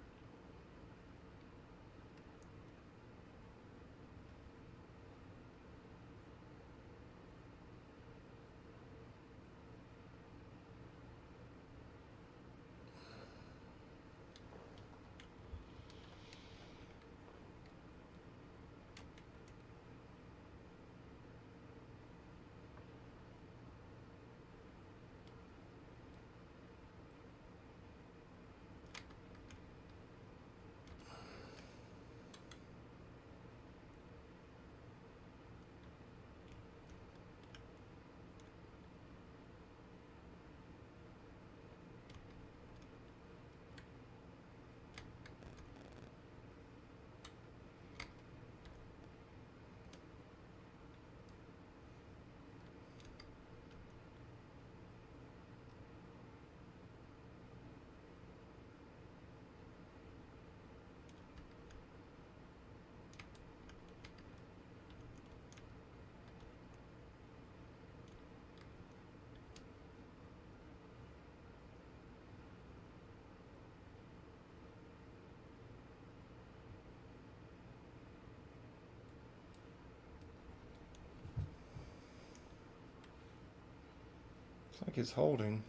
Looks like it's holding.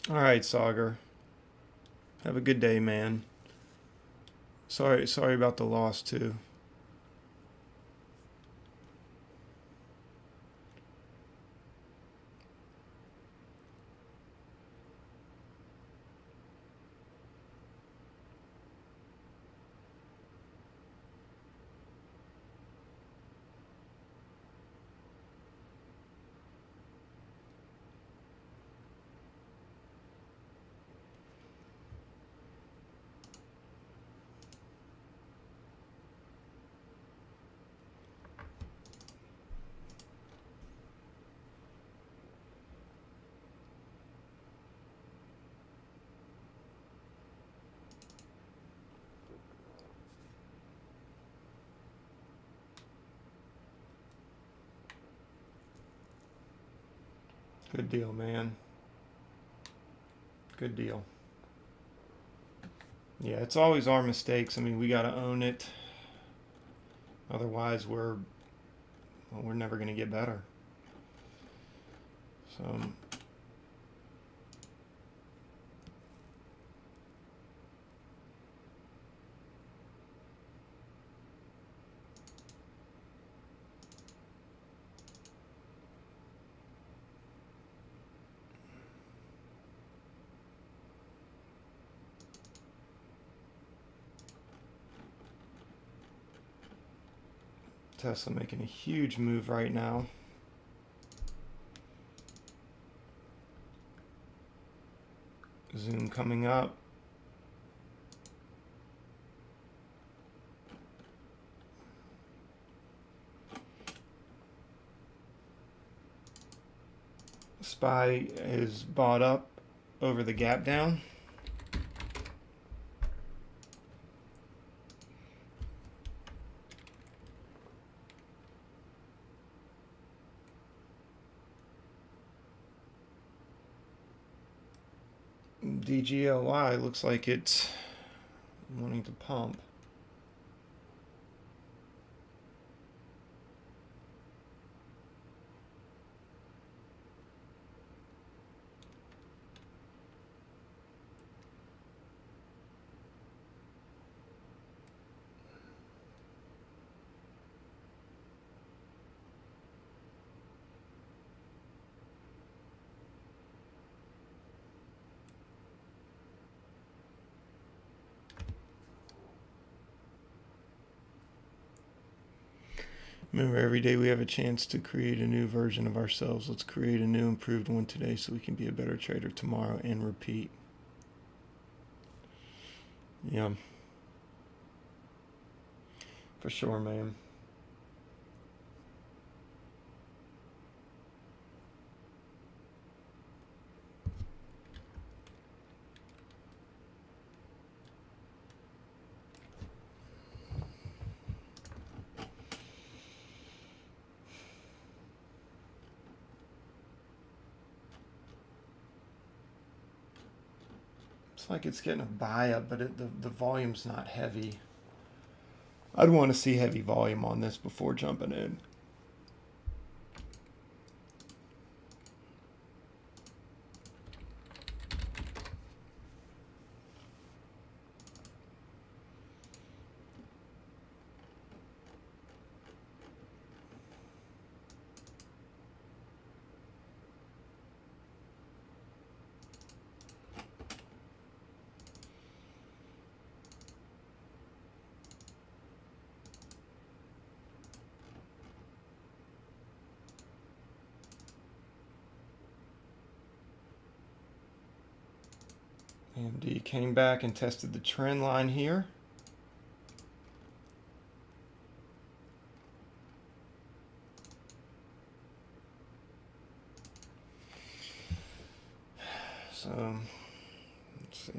All right, Sauger. Have a good day, man. Sorry about the loss too. Good deal, man. Good deal. Yeah, it's always our mistakes. I mean, we got to own it. Otherwise, we're never going to get better. So Tesla making a huge move right now. Zoom coming up. SPY is bought up over the gap down. DGLY looks like it's wanting to pump. Remember, every day we have a chance to create a new version of ourselves. Let's create a new, improved one today so we can be a better trader tomorrow and repeat. Yeah. For sure, man. It's like it's getting a buy up, but the volume's not heavy. I'd want to see heavy volume on this before jumping in. AMD came back and tested the trend line here. So, let's see.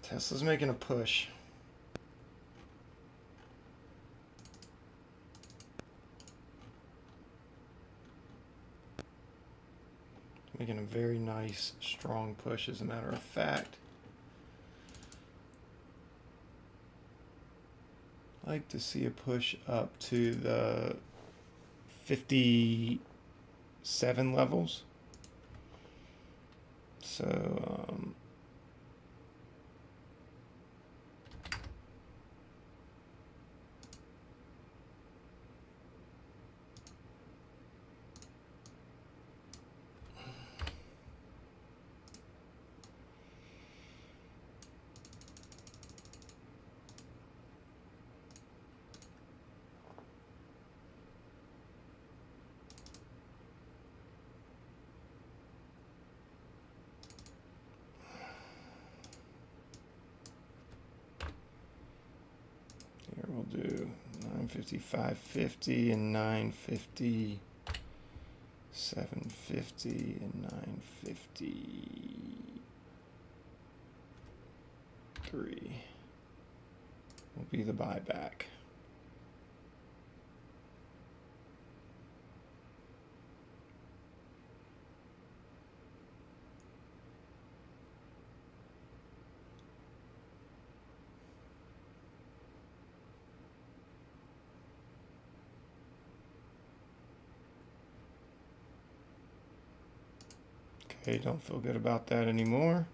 Tesla's making a push. Making a very nice, strong push, as a matter of fact. I'd like to see a push up to the 57 levels. So, here we'll do 955.50 and 950, 750 and 953 will be the buyback. Okay, don't feel good about that anymore.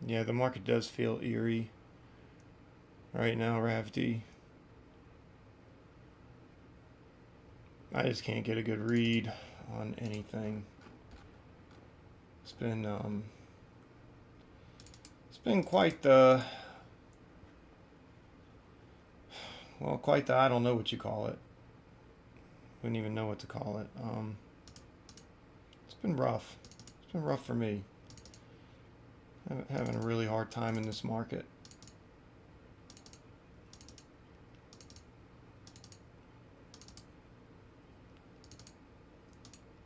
Yeah, the market does feel eerie right now, RAVD. I just can't get a good read on anything. It's been quite the, well, quite the, I don't know what you call it. Wouldn't even know what to call it. It's been rough. It's been rough for me. I'm having a really hard time in this market.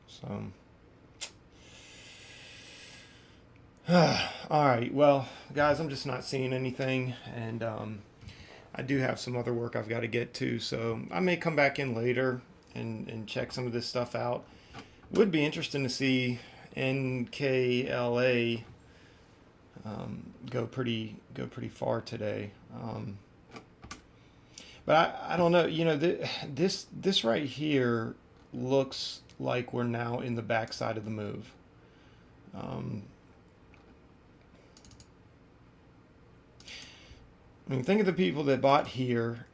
So, all right. Well, guys, I'm just not seeing anything, and I do have some other work I've got to get to, so I may come back in later and check some of this stuff out. Would be interesting to see NKLA go pretty far today. But I don't know. You know, this right here looks like we're now in the backside of the move. I mean, think of the people that bought here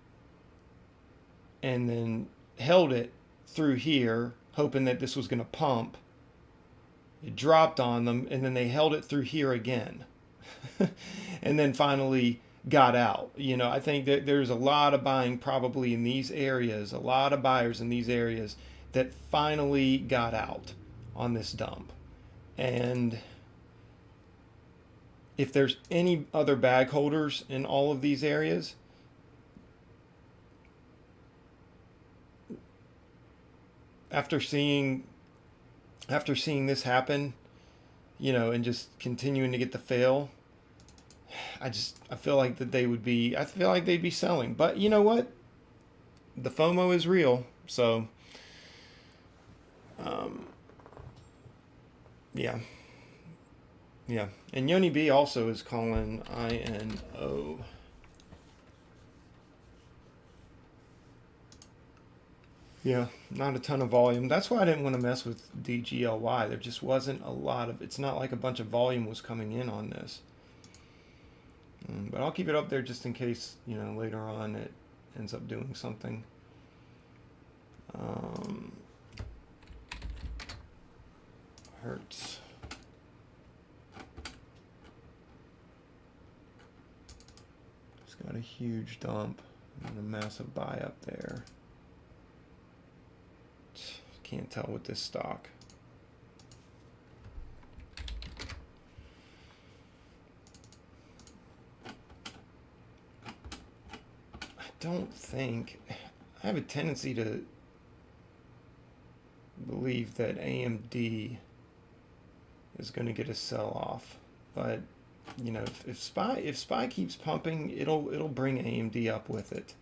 and then held it through here, hoping that this was going to pump. It dropped on them, and then they held it through here again. And then finally got out. You know, I think that there's a lot of buying probably in these areas, a lot of buyers in these areas that finally got out on this dump. And if there's any other bag holders in all of these areas, after seeing this happen, you know, and just continuing to get the fail, I feel like that I feel like they'd be selling. But you know what? The FOMO is real. So, yeah. Yeah. And Yoni B also is calling INO. Yeah, not a ton of volume. That's why I didn't want to mess with DGLY. There just wasn't a lot of, it's not like a bunch of volume was coming in on this. But I'll keep it up there just in case, you know, later on it ends up doing something. Hurts. Just Got a huge dump and a massive buy up there. Can't tell with this stock. I don't think, I have a tendency to believe that AMD is going to get a sell-off, but you know, if SPY keeps pumping, it'll bring AMD up with it.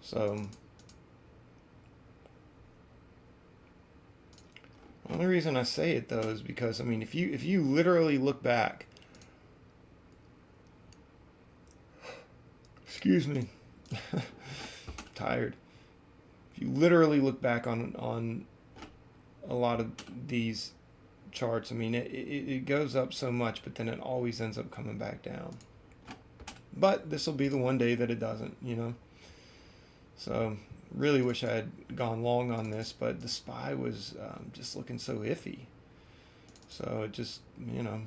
So the only reason I say it though is because, I mean, if you literally look back, excuse me, tired. If you literally look back on a lot of these charts, I mean, it goes up so much, but then it always ends up coming back down. But this will be the one day that it doesn't, you know. So really wish I had gone long on this, but the SPY was just looking so iffy. So it just, you know.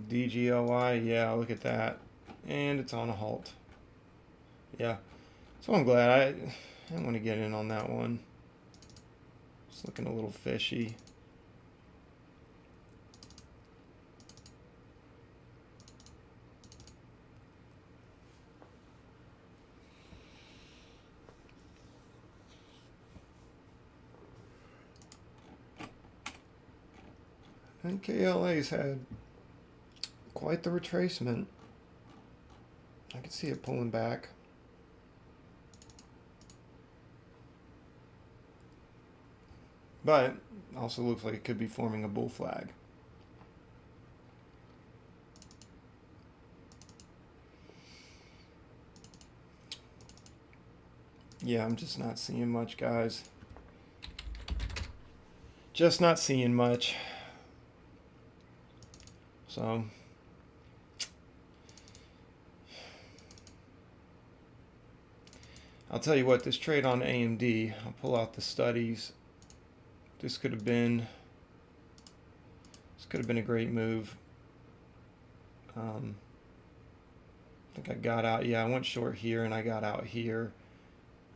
DGLY, yeah, look at that. And it's on a halt. Yeah. So I'm glad I didn't want to get in on that one. It's looking a little fishy. And KLA's had quite the retracement. I can see it pulling back. But also looks like it could be forming a bull flag. Yeah, I'm just not seeing much, guys. Just not seeing much. So I'll tell you what, this trade on AMD, I'll pull out the studies. This could have been a great move. I think I got out. Yeah, I went short here and I got out here.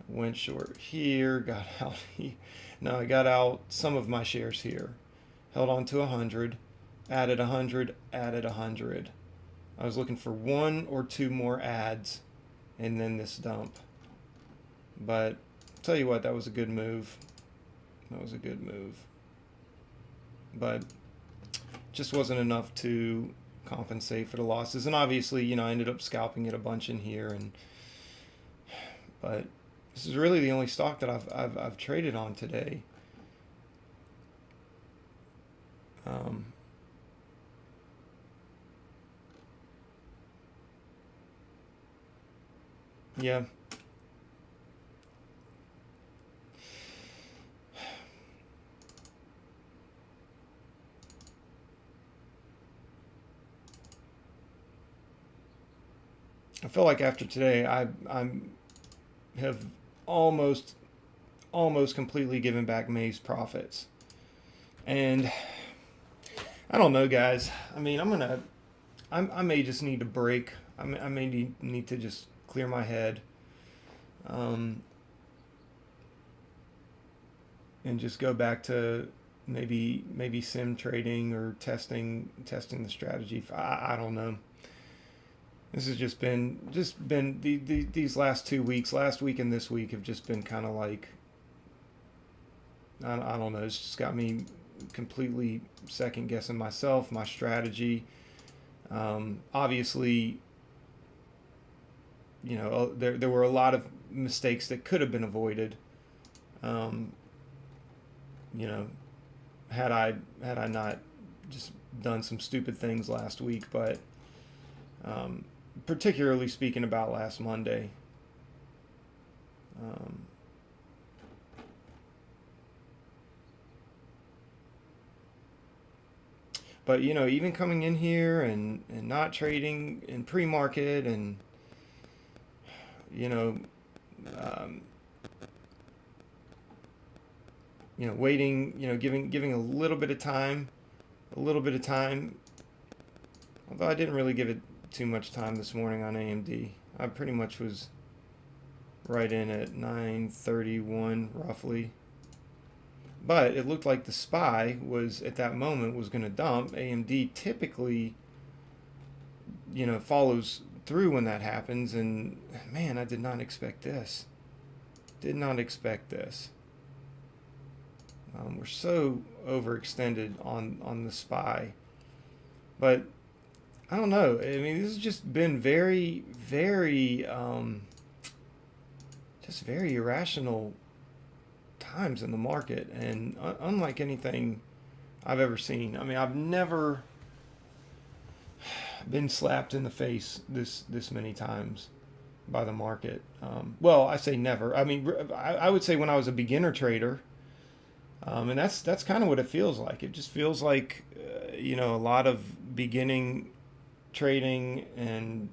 I went short here, got out here. No, I got out some of my shares here. Held on to 100, added 100, added 100. I was looking for 1 or 2 more adds and then this dump. But I'll tell you what, that was a good move. That was a good move. But just wasn't enough to compensate for the losses. And obviously, you know, I ended up scalping it a bunch in here. But this is really the only stock that I've traded on today. Yeah. I feel like after today, I have almost completely given back May's profits, and I don't know, guys. I mean, I may just need a break. I may need to just clear my head, and just go back to maybe sim trading or testing the strategy. I don't know. This has just been these last 2 weeks, last week and this week have just been kind of like, I don't know. It's just got me completely second guessing myself, my strategy. Obviously, you know, there were a lot of mistakes that could have been avoided. You know, had I not just done some stupid things last week, but particularly speaking about last Monday. But, you know, even coming in here and not trading in pre-market and, you know, waiting, you know, giving a little bit of time a little bit of time, although I didn't really give it too much time this morning on AMD. I pretty much was right in at 9:31 roughly. But it looked like the SPY was at that moment was going to dump. AMD typically, follows through when that happens, and man, I did not expect this. Did not expect this. We're so overextended on the SPY, but I don't know. I mean, this has just been very, very, just very irrational times in the market, and unlike anything I've ever seen. I mean, I've never been slapped in the face this many times by the market. Well, I say never. I mean, I would say when I was a beginner trader, and that's kind of what it feels like. It just feels like a lot of beginning trading, and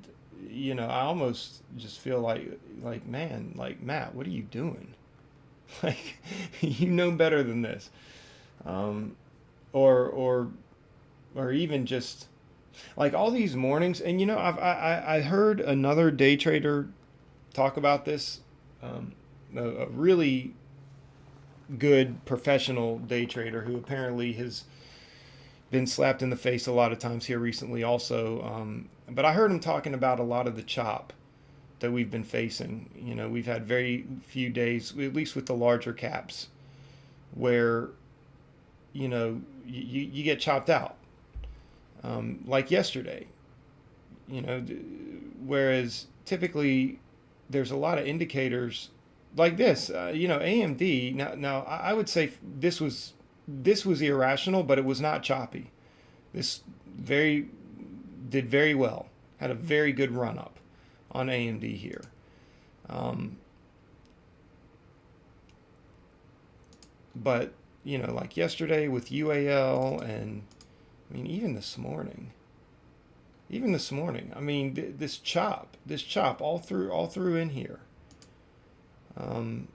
I almost just feel like man, like Matt, what are you doing? Like, you know better than this, or or even just like all these mornings. And I heard another day trader talk about this, a really good professional day trader who apparently has been slapped in the face a lot of times here recently also. But I heard him talking about a lot of the chop that we've been facing. We've had very few days, at least with the larger caps, where you get chopped out, like yesterday. Whereas typically there's a lot of indicators like this. AMD. Now I would say this was irrational, but it was not choppy. This did very well. Had a very good run up on AMD here. But like yesterday with UAL, and I mean even this morning. I mean this chop all through in here. And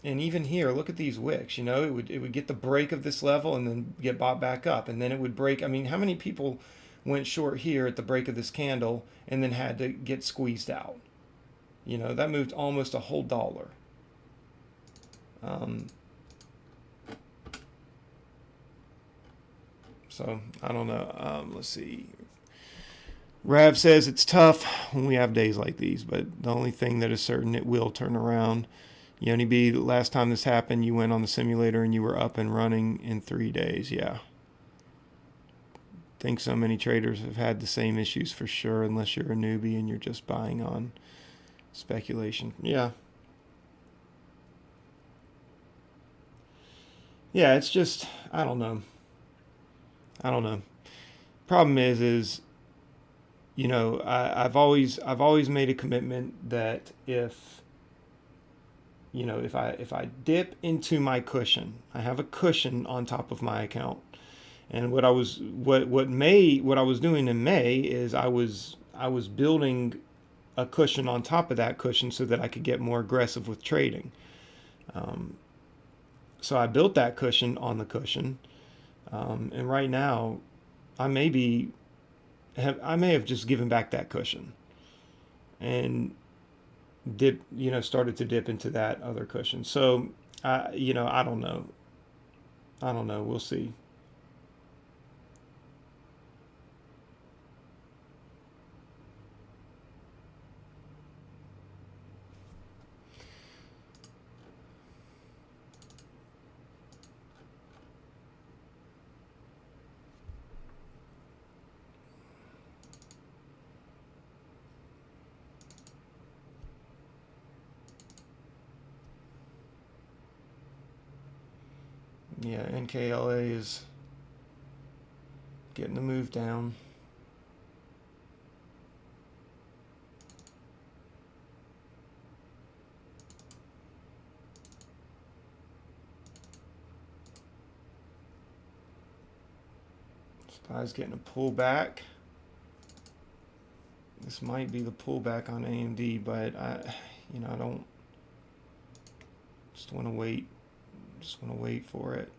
even here, look at these wicks. It would get the break of this level and then get bought back up, and then it would break. I mean, how many people went short here at the break of this candle and then had to get squeezed out? That moved almost a whole dollar. So I don't know. Let's see. Rav says it's tough when we have days like these, but the only thing that is certain, it will turn around. Yoni B, the last time this happened, you went on the simulator and you were up and running in 3 days. Yeah. I think so many traders have had the same issues for sure, unless you're a newbie and you're just buying on speculation. Yeah. Yeah, it's just, I don't know. Problem is I've always made a commitment that if I dip into my cushion, I have a cushion on top of my account. And what I was doing in May is I was building a cushion on top of that cushion so that I could get more aggressive with trading. So I built that cushion on the cushion, and right now I may have just given back that cushion and started to dip into that other cushion. So I don't know. We'll see. Yeah, NKLA is getting the move down. SPY's getting a pullback. This might be the pullback on AMD, but I don't just want to wait. Just want to wait for it.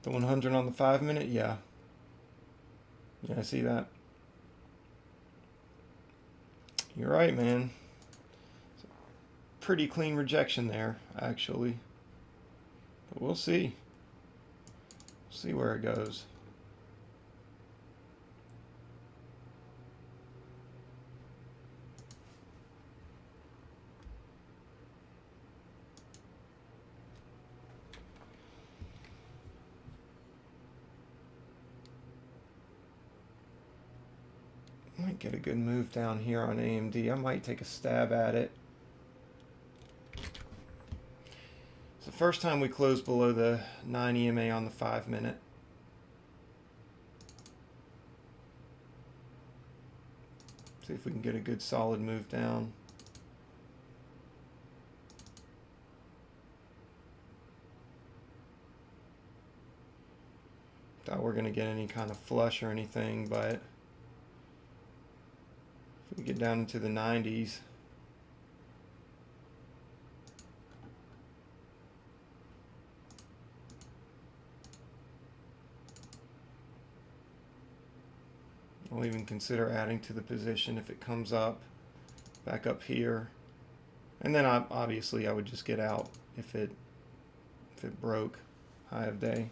The 100 on the 5 minute, yeah. Yeah, I see that. You're right, man. Pretty clean rejection there, actually. But we'll see. See where it goes. Might get a good move down here on AMD. I might take a stab at it. It's the first time we closed below the 9 EMA on the 5 minute. See if we can get a good solid move down. Doubt we're going to get any kind of flush or anything, but if we get down into the 90s, I'll even consider adding to the position if it comes up back up here. And then obviously I would just get out if it broke high of day.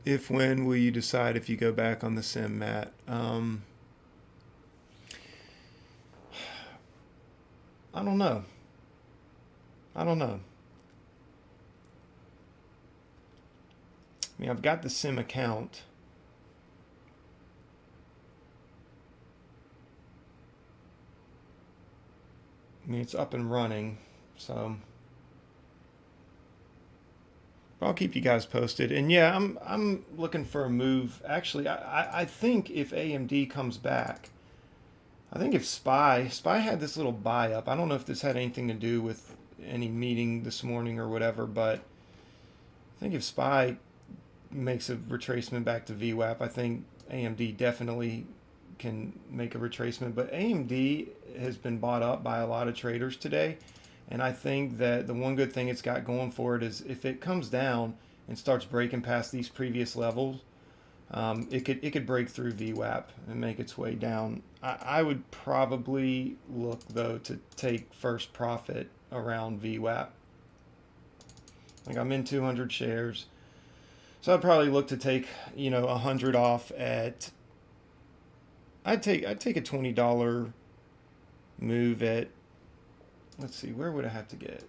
If when will you decide if you go back on the sim, Matt? I don't know. I don't know. I mean, I've got the sim account. I mean, it's up and running, so I'll keep you guys posted. And yeah, I'm looking for a move. Actually, I think if AMD comes back, I think if SPY had this little buy up. I don't know if this had anything to do with any meeting this morning or whatever, but I think if SPY makes a retracement back to VWAP, I think AMD definitely can make a retracement. But AMD has been bought up by a lot of traders today. And I think that the one good thing it's got going for it is if it comes down and starts breaking past these previous levels, it could break through VWAP and make its way down. I would probably look though to take first profit around VWAP. Like I'm in 200 shares, so I'd probably look to take 100 off at. I'd take a $20 move at. Let's see, where would I have to get?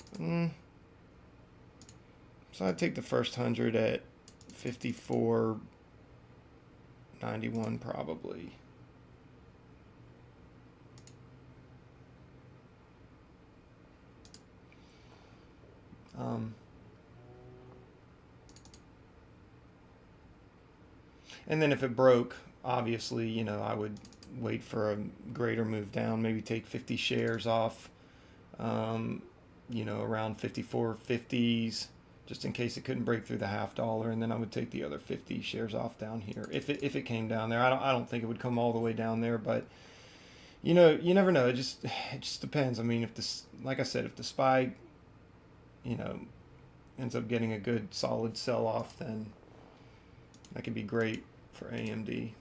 So I'd take the first 100 at 54.91 probably. And then if it broke, obviously, I would wait for a greater move down, maybe take 50 shares off. Around 54.50s, just in case it couldn't break through the $0.50, and then I would take the other 50 shares off down here if it came down there. I don't think it would come all the way down there, but you never know. It just depends. I mean, if this, like I said, if the SPY ends up getting a good solid sell off, then that could be great for AMD.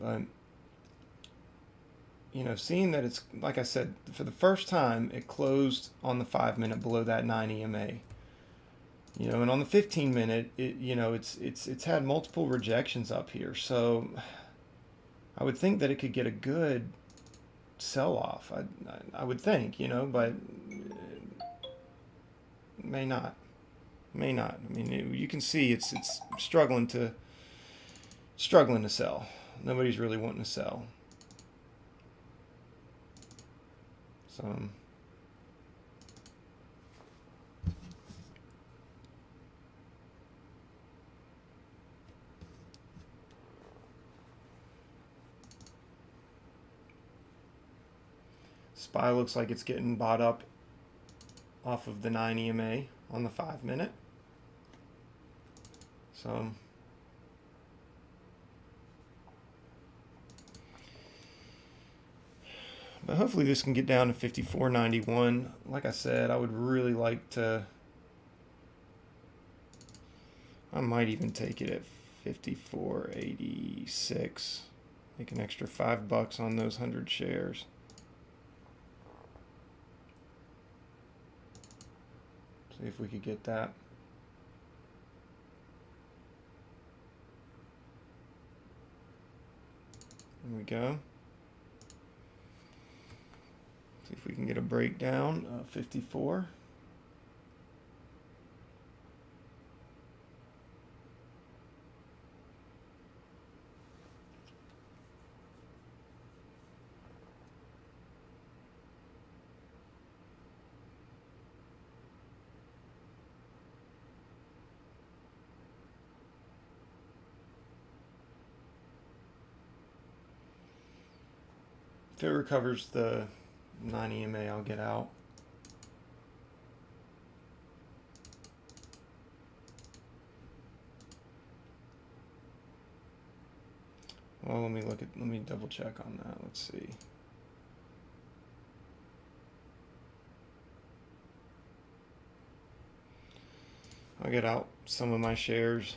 But seeing that it's, like I said, for the first time it closed on the 5 minute below that 9 EMA. And on the 15 minute, it's had multiple rejections up here. So I would think that it could get a good sell off. I would think, but may not. May not. I mean, you can see it's struggling to sell. Nobody's really wanting to sell. So SPY looks like it's getting bought up off of the 9 EMA on the 5-minute. So but hopefully this can get down to 54.91. Like I said, I would really like to. I might even take it at 54.86. Make an extra $5 on those 100 shares. See if we could get that. There we go. See if we can get a breakdown of 54. If it recovers the 9 EMA, I'll get out. Well, let me double check on that. Let's see. I'll get out some of my shares.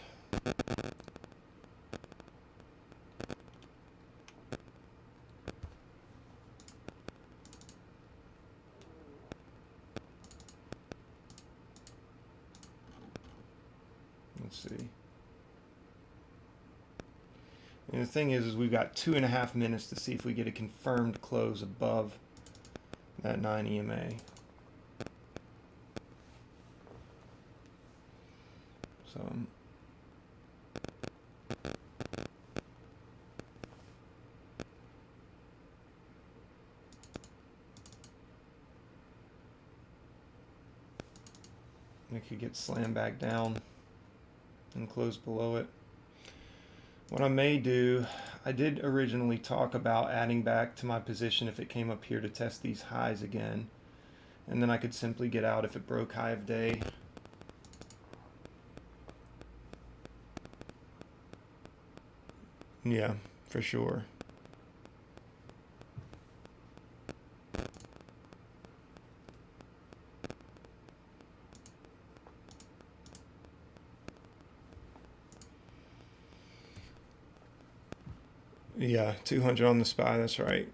Let's see. And the thing is we've got 2.5 minutes to see if we get a confirmed close above that 9 EMA. So it could get slammed back down and close below it. What I may do, I did originally talk about adding back to my position if it came up here to test these highs again, and then I could simply get out if it broke high of day. Yeah, for sure. Yeah, 200 on the SPY, that's right.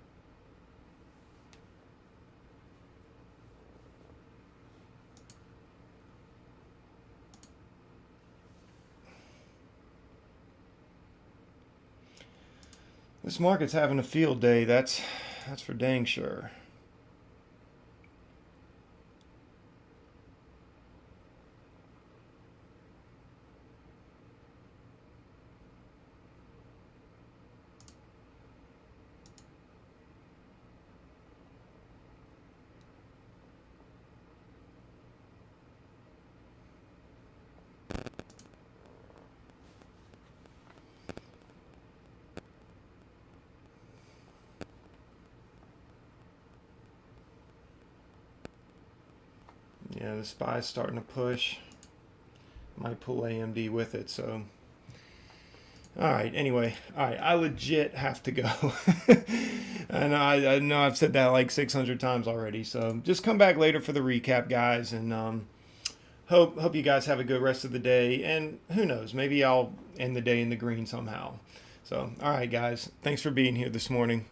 This market's having a field day, that's for dang sure. Yeah, the SPY's starting to push. Might pull AMD with it, so. Alright, anyway. Alright, I legit have to go. And I know I've said that like 600 times already, so just come back later for the recap, guys, and hope you guys have a good rest of the day, and who knows, maybe I'll end the day in the green somehow. So, alright guys, thanks for being here this morning.